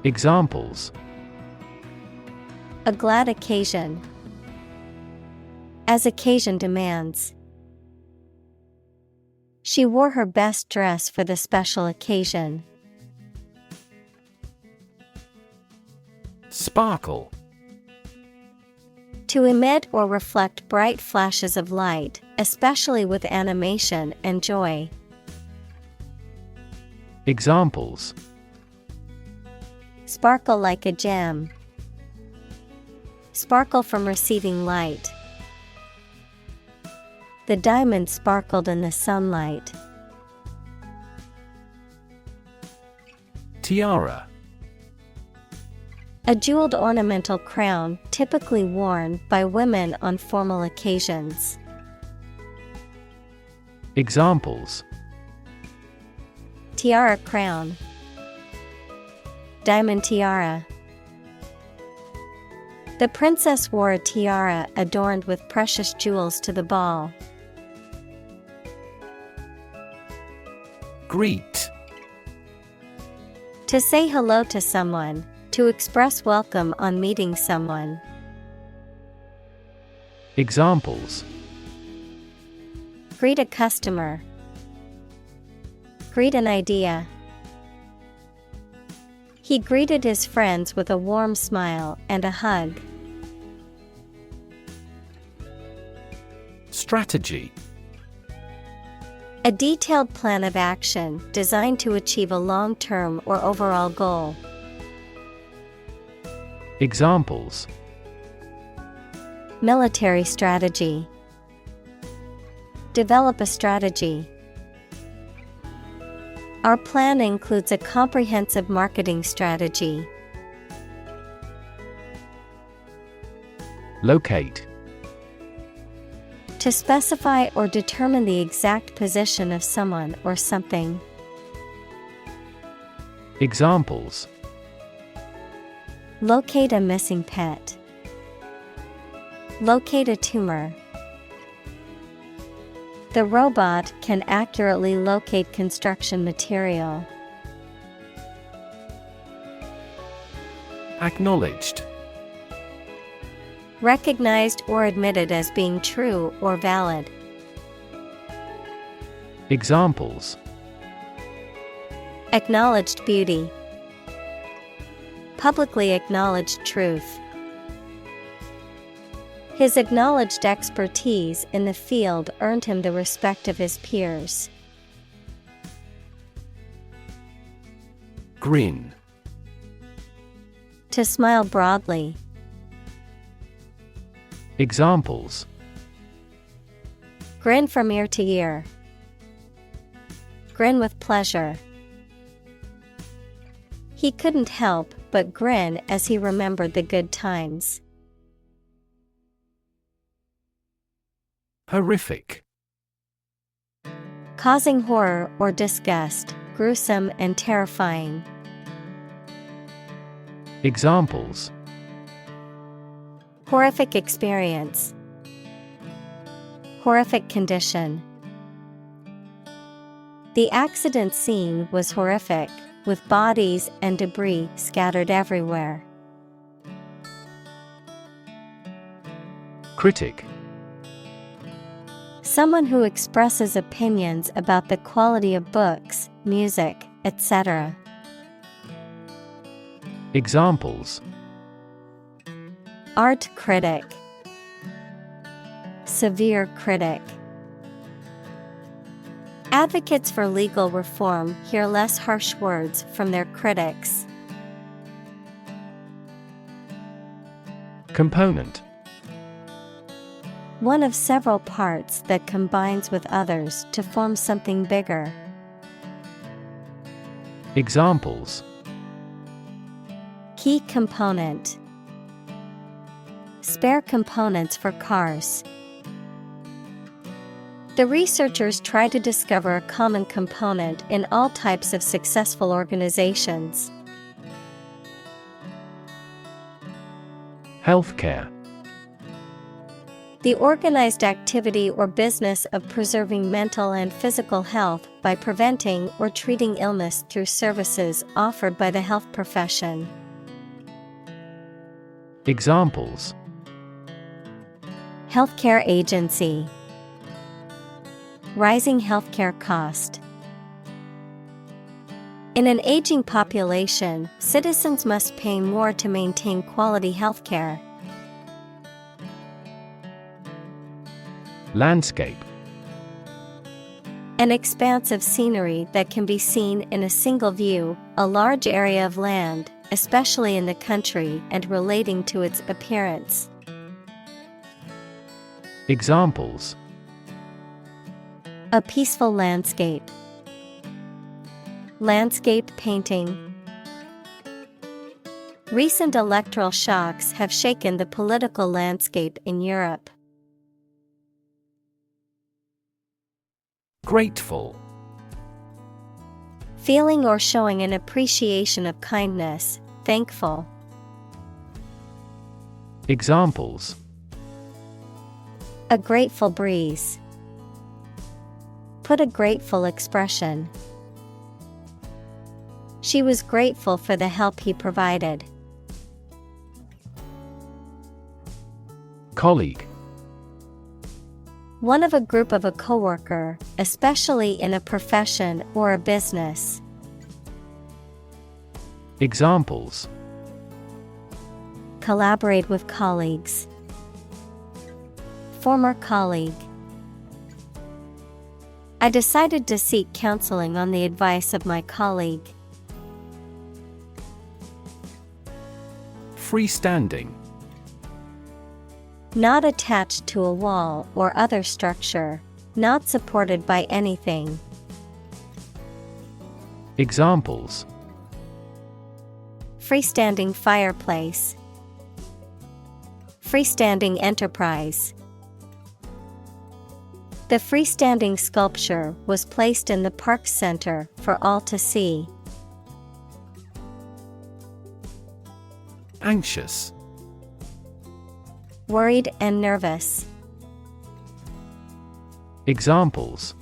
Examples: A glad occasion. As occasion demands. She wore her best dress for the special occasion. Sparkle. To emit or reflect bright flashes of light, especially with animation and joy. Examples: Sparkle like a gem. Sparkle from receiving light. The diamond sparkled in the sunlight. Tiara. A jeweled ornamental crown typically worn by women on formal occasions. Examples: Tiara crown. Diamond tiara. The princess wore a tiara adorned with precious jewels to the ball. Greet. To say hello to someone, to express welcome on meeting someone. Examples: Greet a customer. Greet an idea. He greeted his friends with a warm smile and a hug. Strategy. A detailed plan of action designed to achieve a long-term or overall goal. Examples: Military strategy. Develop a strategy. Our plan includes a comprehensive marketing strategy. Locate. To specify or determine the exact position of someone or something. Examples: Locate a missing pet. Locate a tumor. The robot can accurately locate construction material. Acknowledged. Recognized or admitted as being true or valid. Examples: Acknowledged beauty. Publicly acknowledged truth. His acknowledged expertise in the field earned him the respect of his peers. Grin. To smile broadly. Examples: Grin from ear to ear. Grin with pleasure. He couldn't help but grin as he remembered the good times. Horrific. Causing horror or disgust, gruesome and terrifying. Examples: Horrific experience. Horrific condition. The accident scene was horrific, with bodies and debris scattered everywhere. Critic. Someone who expresses opinions about the quality of books, music, etc. Examples: Art critic. Severe critic. Advocates for legal reform hear less harsh words from their critics. Component. One of several parts that combines with others to form something bigger. Examples. Key component. Spare components for cars. The researchers try to discover a common component in all types of successful organizations. Healthcare. The organized activity or business of preserving mental and physical health by preventing or treating illness through services offered by the health profession. Examples. Healthcare agency. Rising healthcare cost. In an aging population, citizens must pay more to maintain quality healthcare. Landscape. An expanse of scenery that can be seen in a single view, a large area of land, especially in the country and relating to its appearance. Examples. A peaceful landscape. Landscape painting. Recent electoral shocks have shaken the political landscape in Europe. Grateful. Feeling or showing an appreciation of kindness, thankful. Examples. A grateful breeze. Put a grateful expression. She was grateful for the help he provided. Colleague. One of a group of a coworker, especially in a profession or a business. Examples. Collaborate with colleagues. Former colleague. I decided to seek counseling on the advice of my colleague. Freestanding. Not attached to a wall or other structure, not supported by anything. Examples. Freestanding fireplace. Freestanding enterprise. The freestanding sculpture was placed in the park center for all to see. Anxious. Worried and nervous. Examples.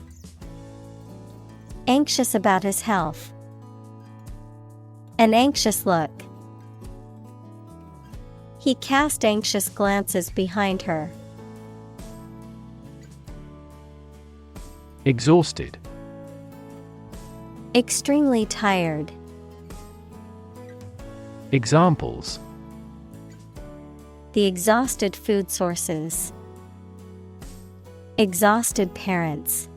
Anxious about his health. An anxious look. He cast anxious glances behind her. Exhausted. Extremely tired. Examples. The exhausted food sources. Exhausted parents.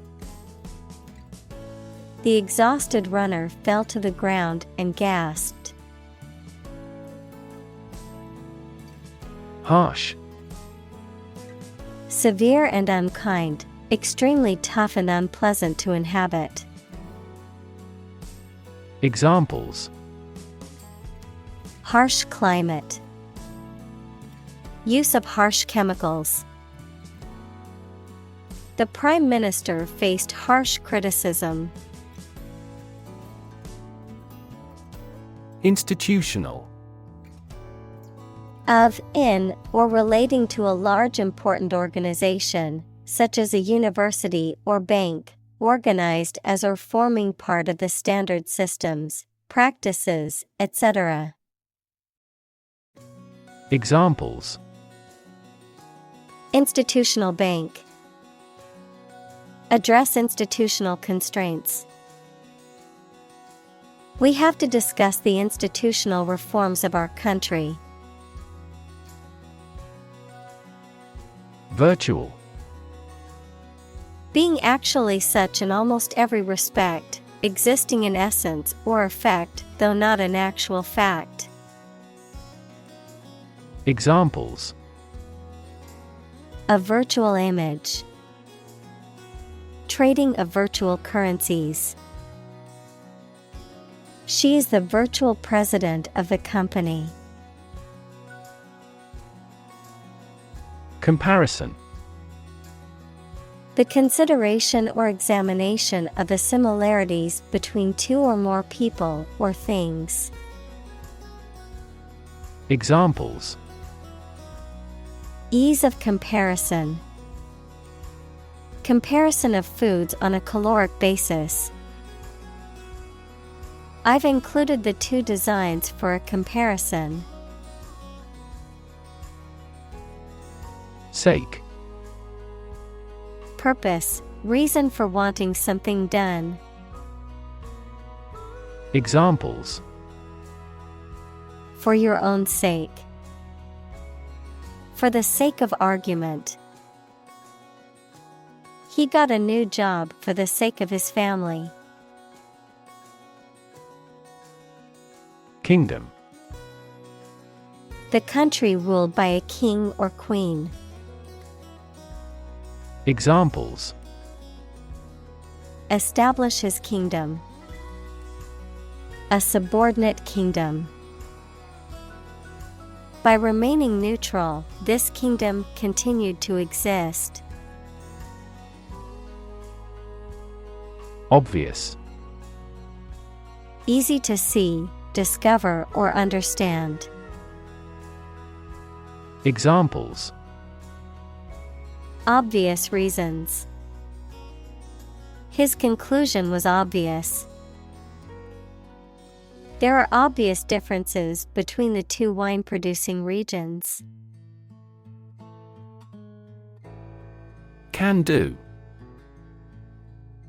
The exhausted runner fell to the ground and gasped. Harsh. Severe and unkind, extremely tough and unpleasant to inhabit. Examples. Harsh climate. Use of harsh chemicals. The Prime Minister faced harsh criticism. Institutional. Of, in, or relating to a large important organization, such as a university or bank, organized as or forming part of the standard systems, practices, etc. Examples. Institutional bank. Address institutional constraints. We have to discuss the institutional reforms of our country. Virtual. Being actually such in almost every respect, existing in essence or effect, though not an actual fact. Examples: a virtual image, trading of virtual currencies. She is the virtual president of the company. Comparison: the consideration or examination of the similarities between two or more people or things. Examples: ease of comparison, comparison of foods on a caloric basis. I've included the two designs for a comparison. Sake: purpose, reason for wanting something done. Examples: for your own sake, for the sake of argument. He got a new job for the sake of his family. Kingdom: the country ruled by a king or queen. Examples: establish his kingdom, a subordinate kingdom. By remaining neutral, this kingdom continued to exist. Obvious: easy to see, discover, or understand. Examples: obvious reasons. His conclusion was obvious. There are obvious differences between the two wine-producing regions. Can do: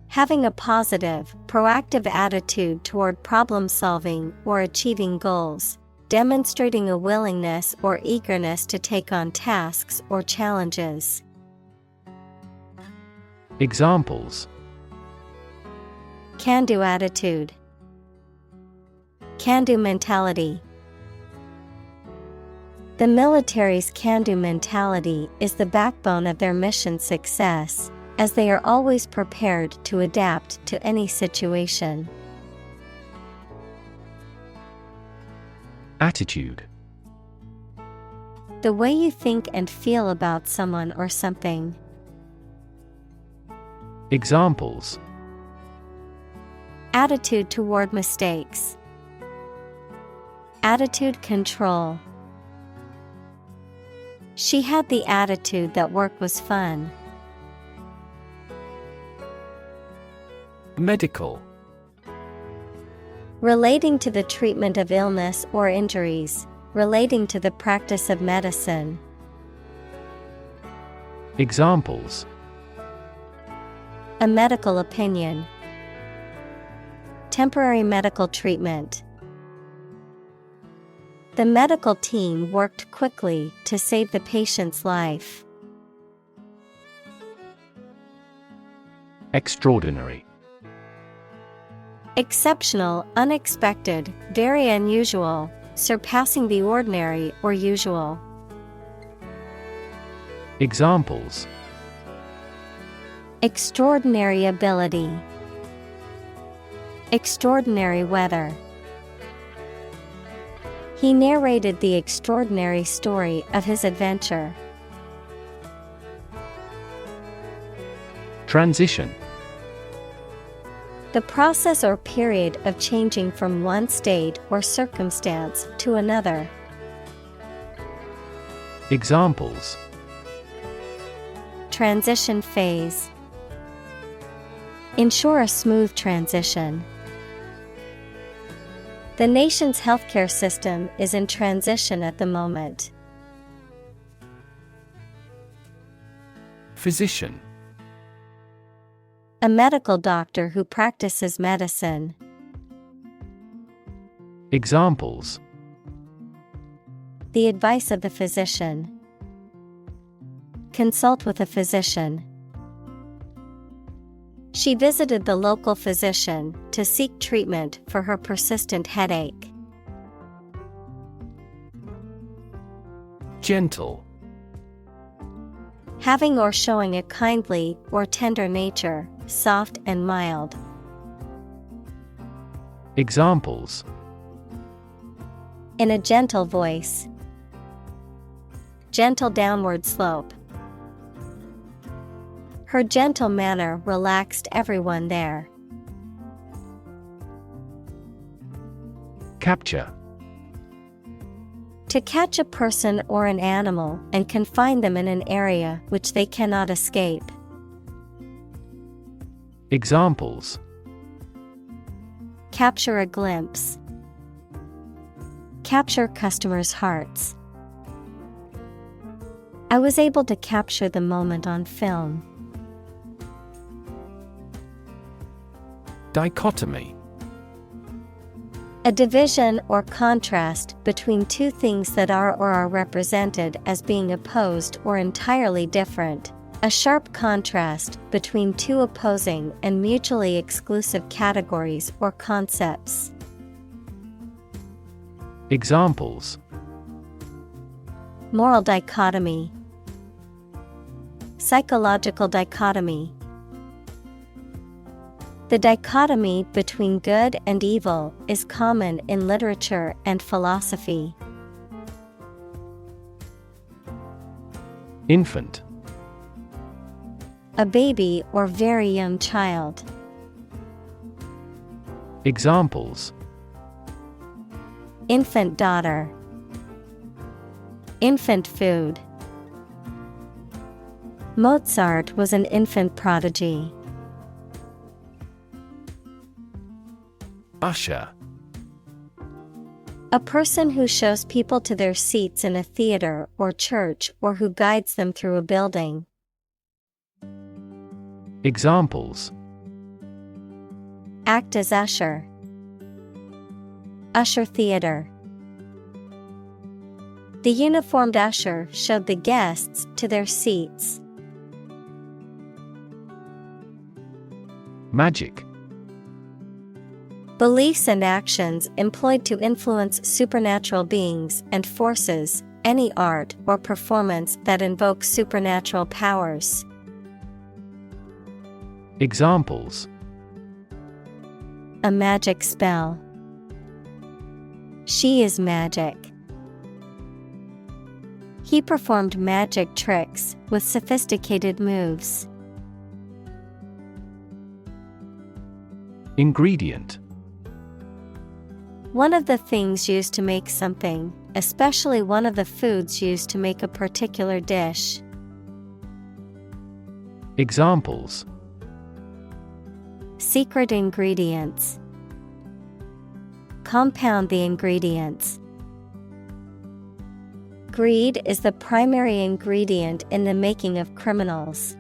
having a positive, proactive attitude toward problem-solving or achieving goals, demonstrating a willingness or eagerness to take on tasks or challenges. Examples: can-do attitude, can-do mentality. The military's can-do mentality is the backbone of their mission success, as they are always prepared to adapt to any situation. Attitude: the way you think and feel about someone or something. Examples: attitude toward mistakes, attitude control. She had the attitude that work was fun. Medical: relating to the treatment of illness or injuries, relating to the practice of medicine. Examples: a medical opinion, temporary medical treatment. The medical team worked quickly to save the patient's life. Extraordinary: exceptional, unexpected, very unusual, surpassing the ordinary or usual. Examples: extraordinary ability, extraordinary weather. He narrated the extraordinary story of his adventure. Transition: the process or period of changing from one state or circumstance to another. Examples: transition phase, ensure a smooth transition. The nation's healthcare system is in transition at the moment. Physician: a medical doctor who practices medicine. Examples: the advice of the physician, consult with a physician. She visited the local physician to seek treatment for her persistent headache. Gentle. Having or showing a kindly or tender nature, soft and mild. Examples: In a gentle voice. Gentle downward slope. Her gentle manner relaxed everyone there. Capture. To catch a person or an animal and confine them in an area which they cannot escape. Examples: Capture a glimpse. Capture customers' hearts. I was able to capture the moment on film. Dichotomy. A division or contrast between two things that are or are represented as being opposed or entirely different. A sharp contrast between two opposing and mutually exclusive categories or concepts. Examples: Moral dichotomy. Psychological dichotomy. The dichotomy between good and evil is common in literature and philosophy. Infant. A baby or very young child. Examples: Infant daughter. Infant food. Mozart was an infant prodigy. Usher. A person who shows people to their seats in a theater or church or who guides them through a building. Examples: Act as usher. Usher theater. The uniformed usher showed the guests to their seats. Magic. Beliefs and actions employed to influence supernatural beings and forces, any art or performance that invokes supernatural powers. Examples: A magic spell. She is magic. He performed magic tricks with sophisticated moves. Ingredient. One of the things used to make something, especially one of the foods used to make a particular dish. Examples: Secret ingredients. Compound the ingredients. Greed is the primary ingredient in the making of criminals.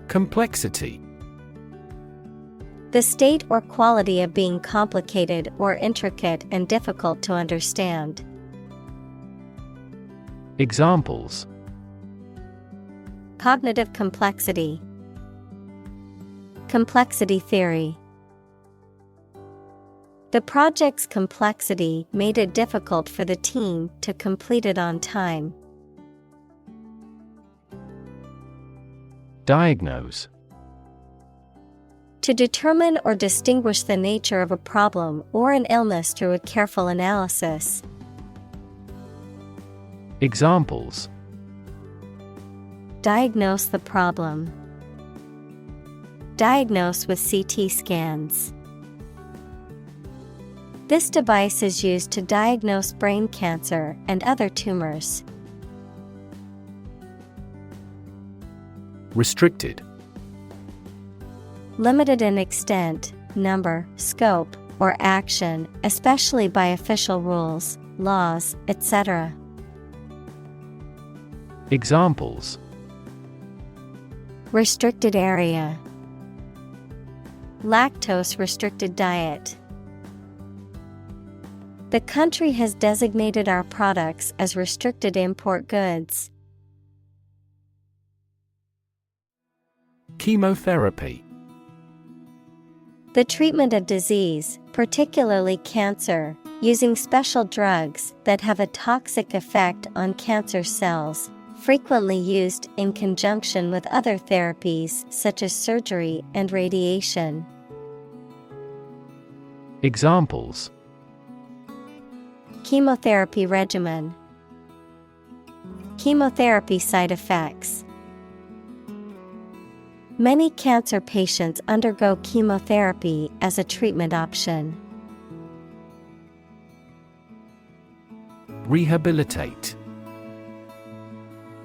Complexity. The state or quality of being complicated or intricate and difficult to understand. Examples: Cognitive complexity. Complexity theory. The project's complexity made it difficult for the team to complete it on time. Diagnose. To determine or distinguish the nature of a problem or an illness through a careful analysis. Examples: Diagnose the problem. Diagnose with CT scans. This device is used to diagnose brain cancer and other tumors. Restricted. Limited in extent, number, scope, or action, especially by official rules, laws, etc. Examples: Restricted area. Lactose restricted diet. The country has designated our products as restricted import goods. Chemotherapy. The treatment of disease, particularly cancer, using special drugs that have a toxic effect on cancer cells, frequently used in conjunction with other therapies such as surgery and radiation. Examples: Chemotherapy regimen. Chemotherapy side effects. Many cancer patients undergo chemotherapy as a treatment option. Rehabilitate.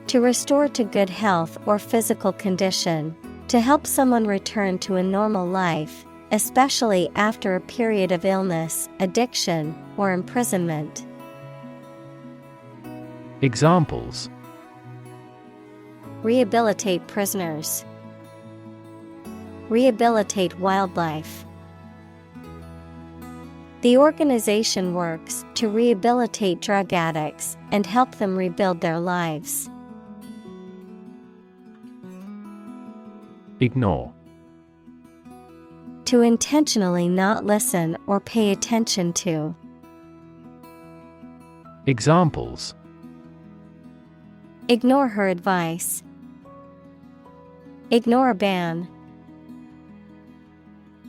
To restore to good health or physical condition. To help someone return to a normal life, especially after a period of illness, addiction, or imprisonment. Examples: Rehabilitate prisoners. Rehabilitate wildlife. The organization works to rehabilitate drug addicts and help them rebuild their lives. Ignore. To intentionally not listen or pay attention to. Examples: Ignore her advice. Ignore a ban.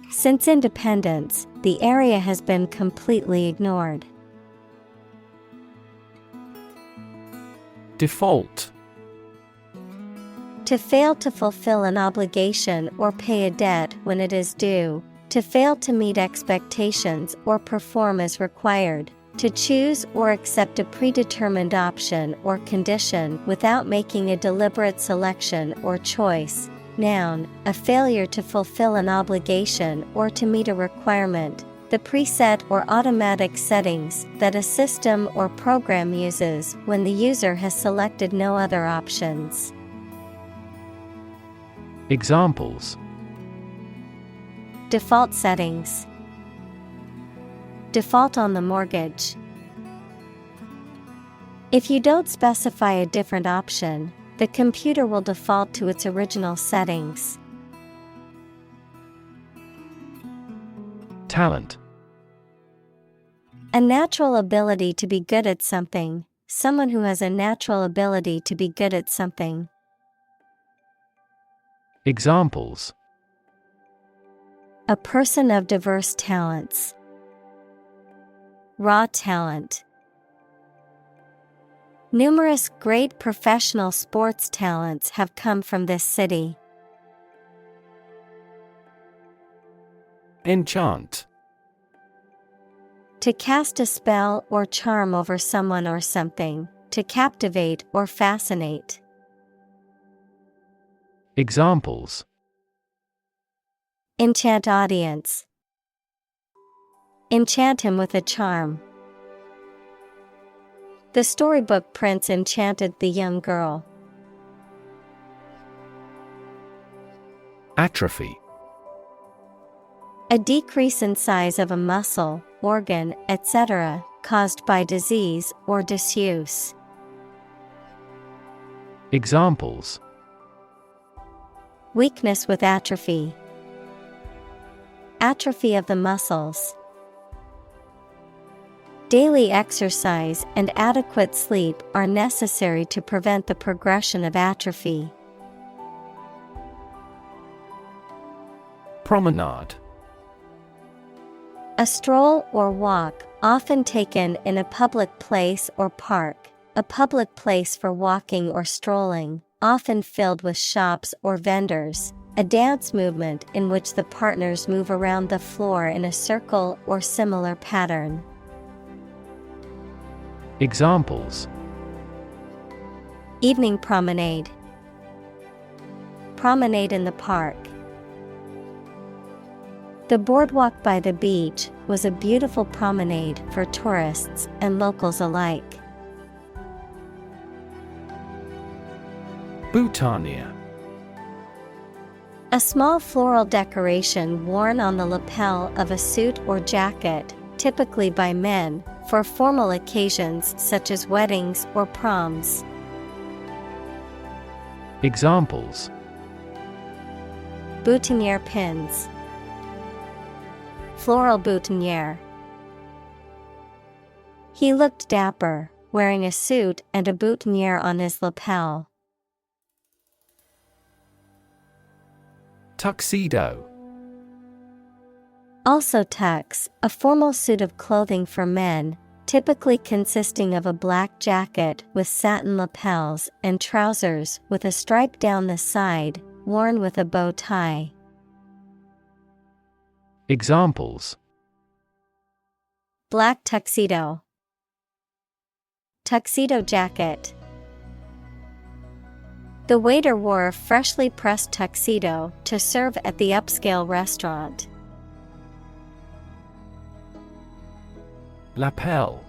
Since independence, the area has been completely ignored. Default. To fail to fulfill an obligation or pay a debt when it is due. To fail to meet expectations or perform as required. To choose or accept a predetermined option or condition without making a deliberate selection or choice. Noun, a failure to fulfill an obligation or to meet a requirement. The preset or automatic settings that a system or program uses when the user has selected no other options. Examples: Default settings. Default on the mortgage. If you don't specify a different option, the computer will default to its original settings. Talent. A natural ability to be good at something. Someone who has a natural ability to be good at something. Examples: A person of diverse talents. Raw talent. Numerous great professional sports talents have come from this city. Enchant. To cast a spell or charm over someone or something, to captivate or fascinate. Examples: Enchant audience. Enchant him with a charm. The storybook prince enchanted the young girl. Atrophy. A decrease in size of a muscle, organ, etc., caused by disease or disuse. Examples: Weakness with atrophy. Atrophy of the muscles. Daily exercise and adequate sleep are necessary to prevent the progression of atrophy. Promenade. A stroll or walk, often taken in a public place or park, a public place for walking or strolling, often filled with shops or vendors, a dance movement in which the partners move around the floor in a circle or similar pattern. Examples: Evening promenade. Promenade in the park. The boardwalk by the beach was a beautiful promenade for tourists and locals alike. Boutonniere. A small floral decoration worn on the lapel of a suit or jacket, typically by men, for formal occasions such as weddings or proms. Examples: Boutonniere pins. Floral boutonniere. He looked dapper, wearing a suit and a boutonniere on his lapel. Tuxedo. Also tux, a formal suit of clothing for men, typically consisting of a black jacket with satin lapels and trousers with a stripe down the side, worn with a bow tie. Examples: Black tuxedo. Tuxedo jacket. The waiter wore a freshly pressed tuxedo to serve at the upscale restaurant. Lapel.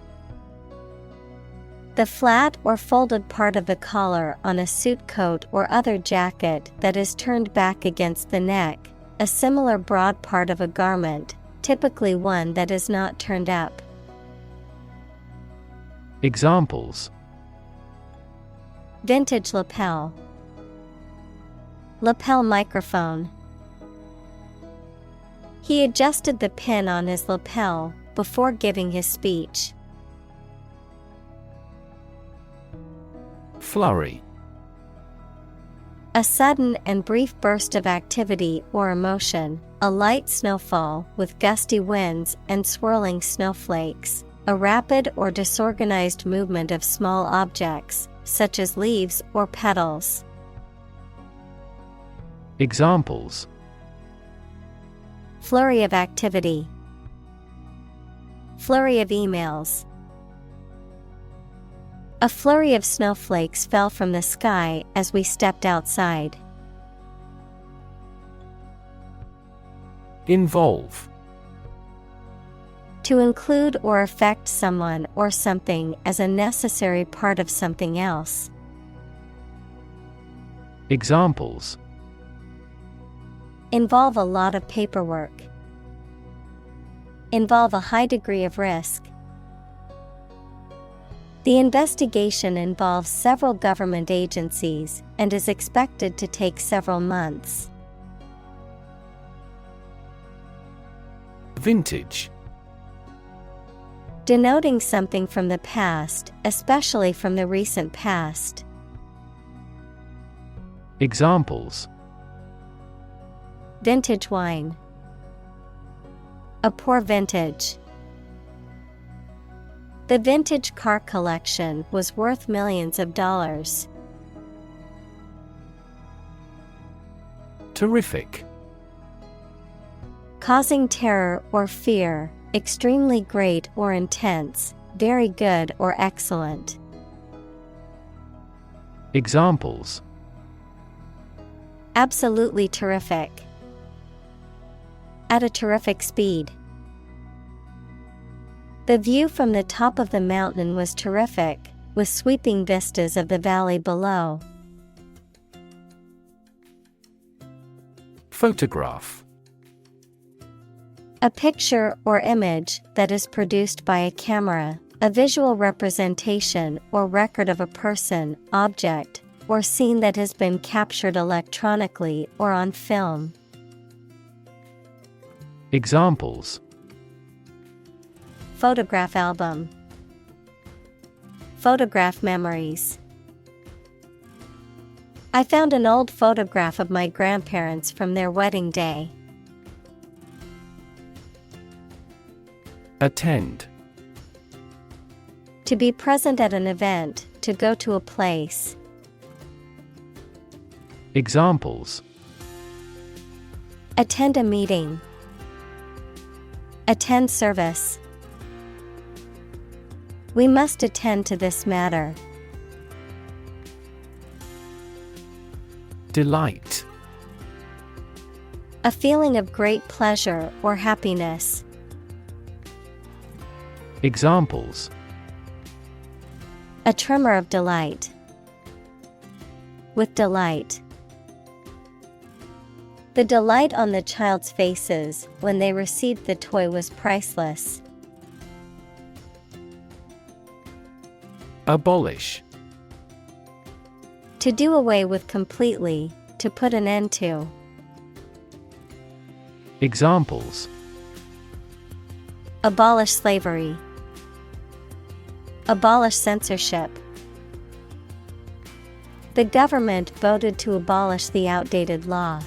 The flat or folded part of the collar on a suit coat or other jacket that is turned back against the neck, a similar broad part of a garment, typically one that is not turned up. Examples: Vintage lapel. Lapel microphone. He adjusted the pin on his lapel before giving his speech. Flurry. A sudden and brief burst of activity or emotion, a light snowfall with gusty winds and swirling snowflakes, a rapid or disorganized movement of small objects, such as leaves or petals. Examples: Flurry of activity. Flurry of emails. A flurry of snowflakes fell from the sky as we stepped outside. Involve. To include or affect someone or something as a necessary part of something else. Examples: Involve a lot of paperwork. Involve a high degree of risk. The investigation involves several government agencies and is expected to take several months. Vintage. Denoting something from the past, especially from the recent past. Examples: Vintage wine. A poor vintage. The vintage car collection was worth millions of dollars. Terrific. Causing terror or fear, extremely great or intense, very good or excellent. Examples: Absolutely terrific. At a terrific speed. The view from the top of the mountain was terrific, with sweeping vistas of the valley below. Photograph. A picture or image that is produced by a camera, a visual representation or record of a person, object, or scene that has been captured electronically or on film. Examples: Photograph album. Photograph memories. I found an old photograph of my grandparents from their wedding day. Attend. To be present at an event, to go to a place. Examples: Attend a meeting. Attend service. We must attend to this matter. Delight. A feeling of great pleasure or happiness. Examples: A tremor of delight. With delight. The delight on the child's faces when they received the toy was priceless. Abolish. To do away with completely, to put an end to. Examples: Abolish slavery. Abolish censorship. The government voted to abolish the outdated law.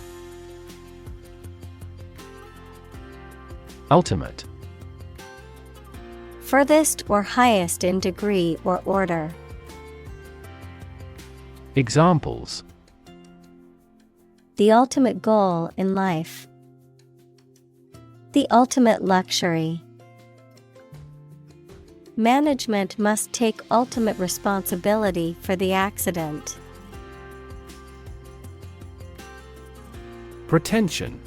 Ultimate. Furthest or highest in degree or order. Examples: The ultimate goal in life. The ultimate luxury. Management must take ultimate responsibility for the accident. Pretension.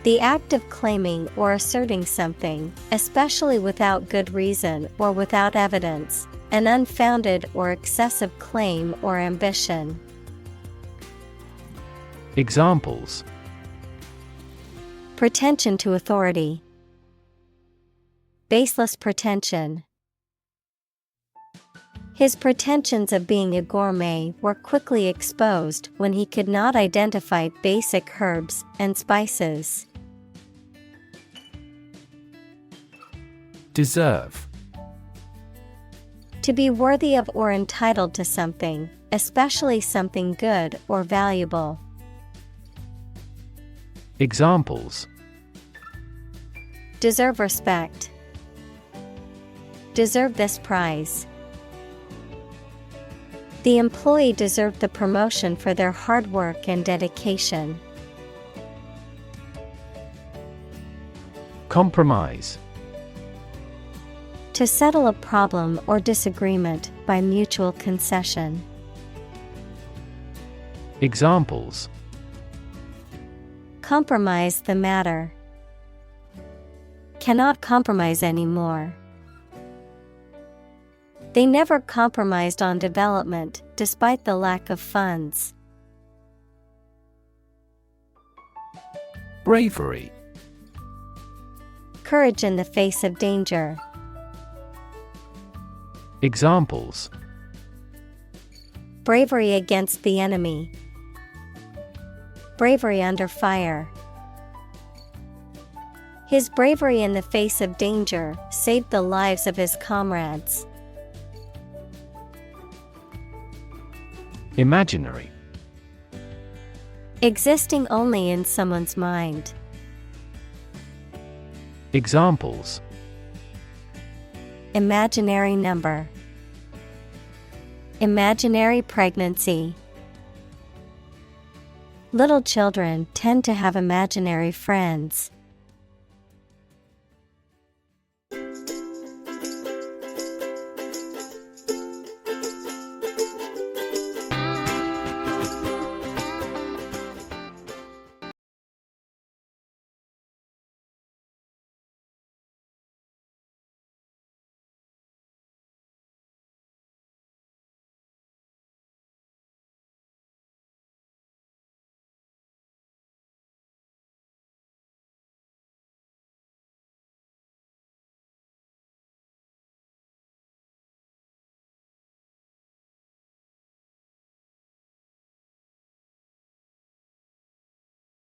The act of claiming or asserting something, especially without good reason or without evidence, an unfounded or excessive claim or ambition. Examples: Pretension to authority. Baseless pretension. His pretensions of being a gourmet were quickly exposed when he could not identify basic herbs and spices. Deserve. To be worthy of or entitled to something, especially something good or valuable. Examples: Deserve respect. Deserve this prize. The employee deserved the promotion for their hard work and dedication. Compromise. To settle a problem or disagreement by mutual concession. Examples: Compromise the matter. Cannot compromise anymore. They never compromised on development despite the lack of funds. Bravery. Courage in the face of danger. Examples: Bravery against the enemy. Bravery under fire. His bravery in the face of danger saved the lives of his comrades. Imaginary. Existing only in someone's mind. Examples: Imaginary number. Imaginary pregnancy. Little children tend to have imaginary friends.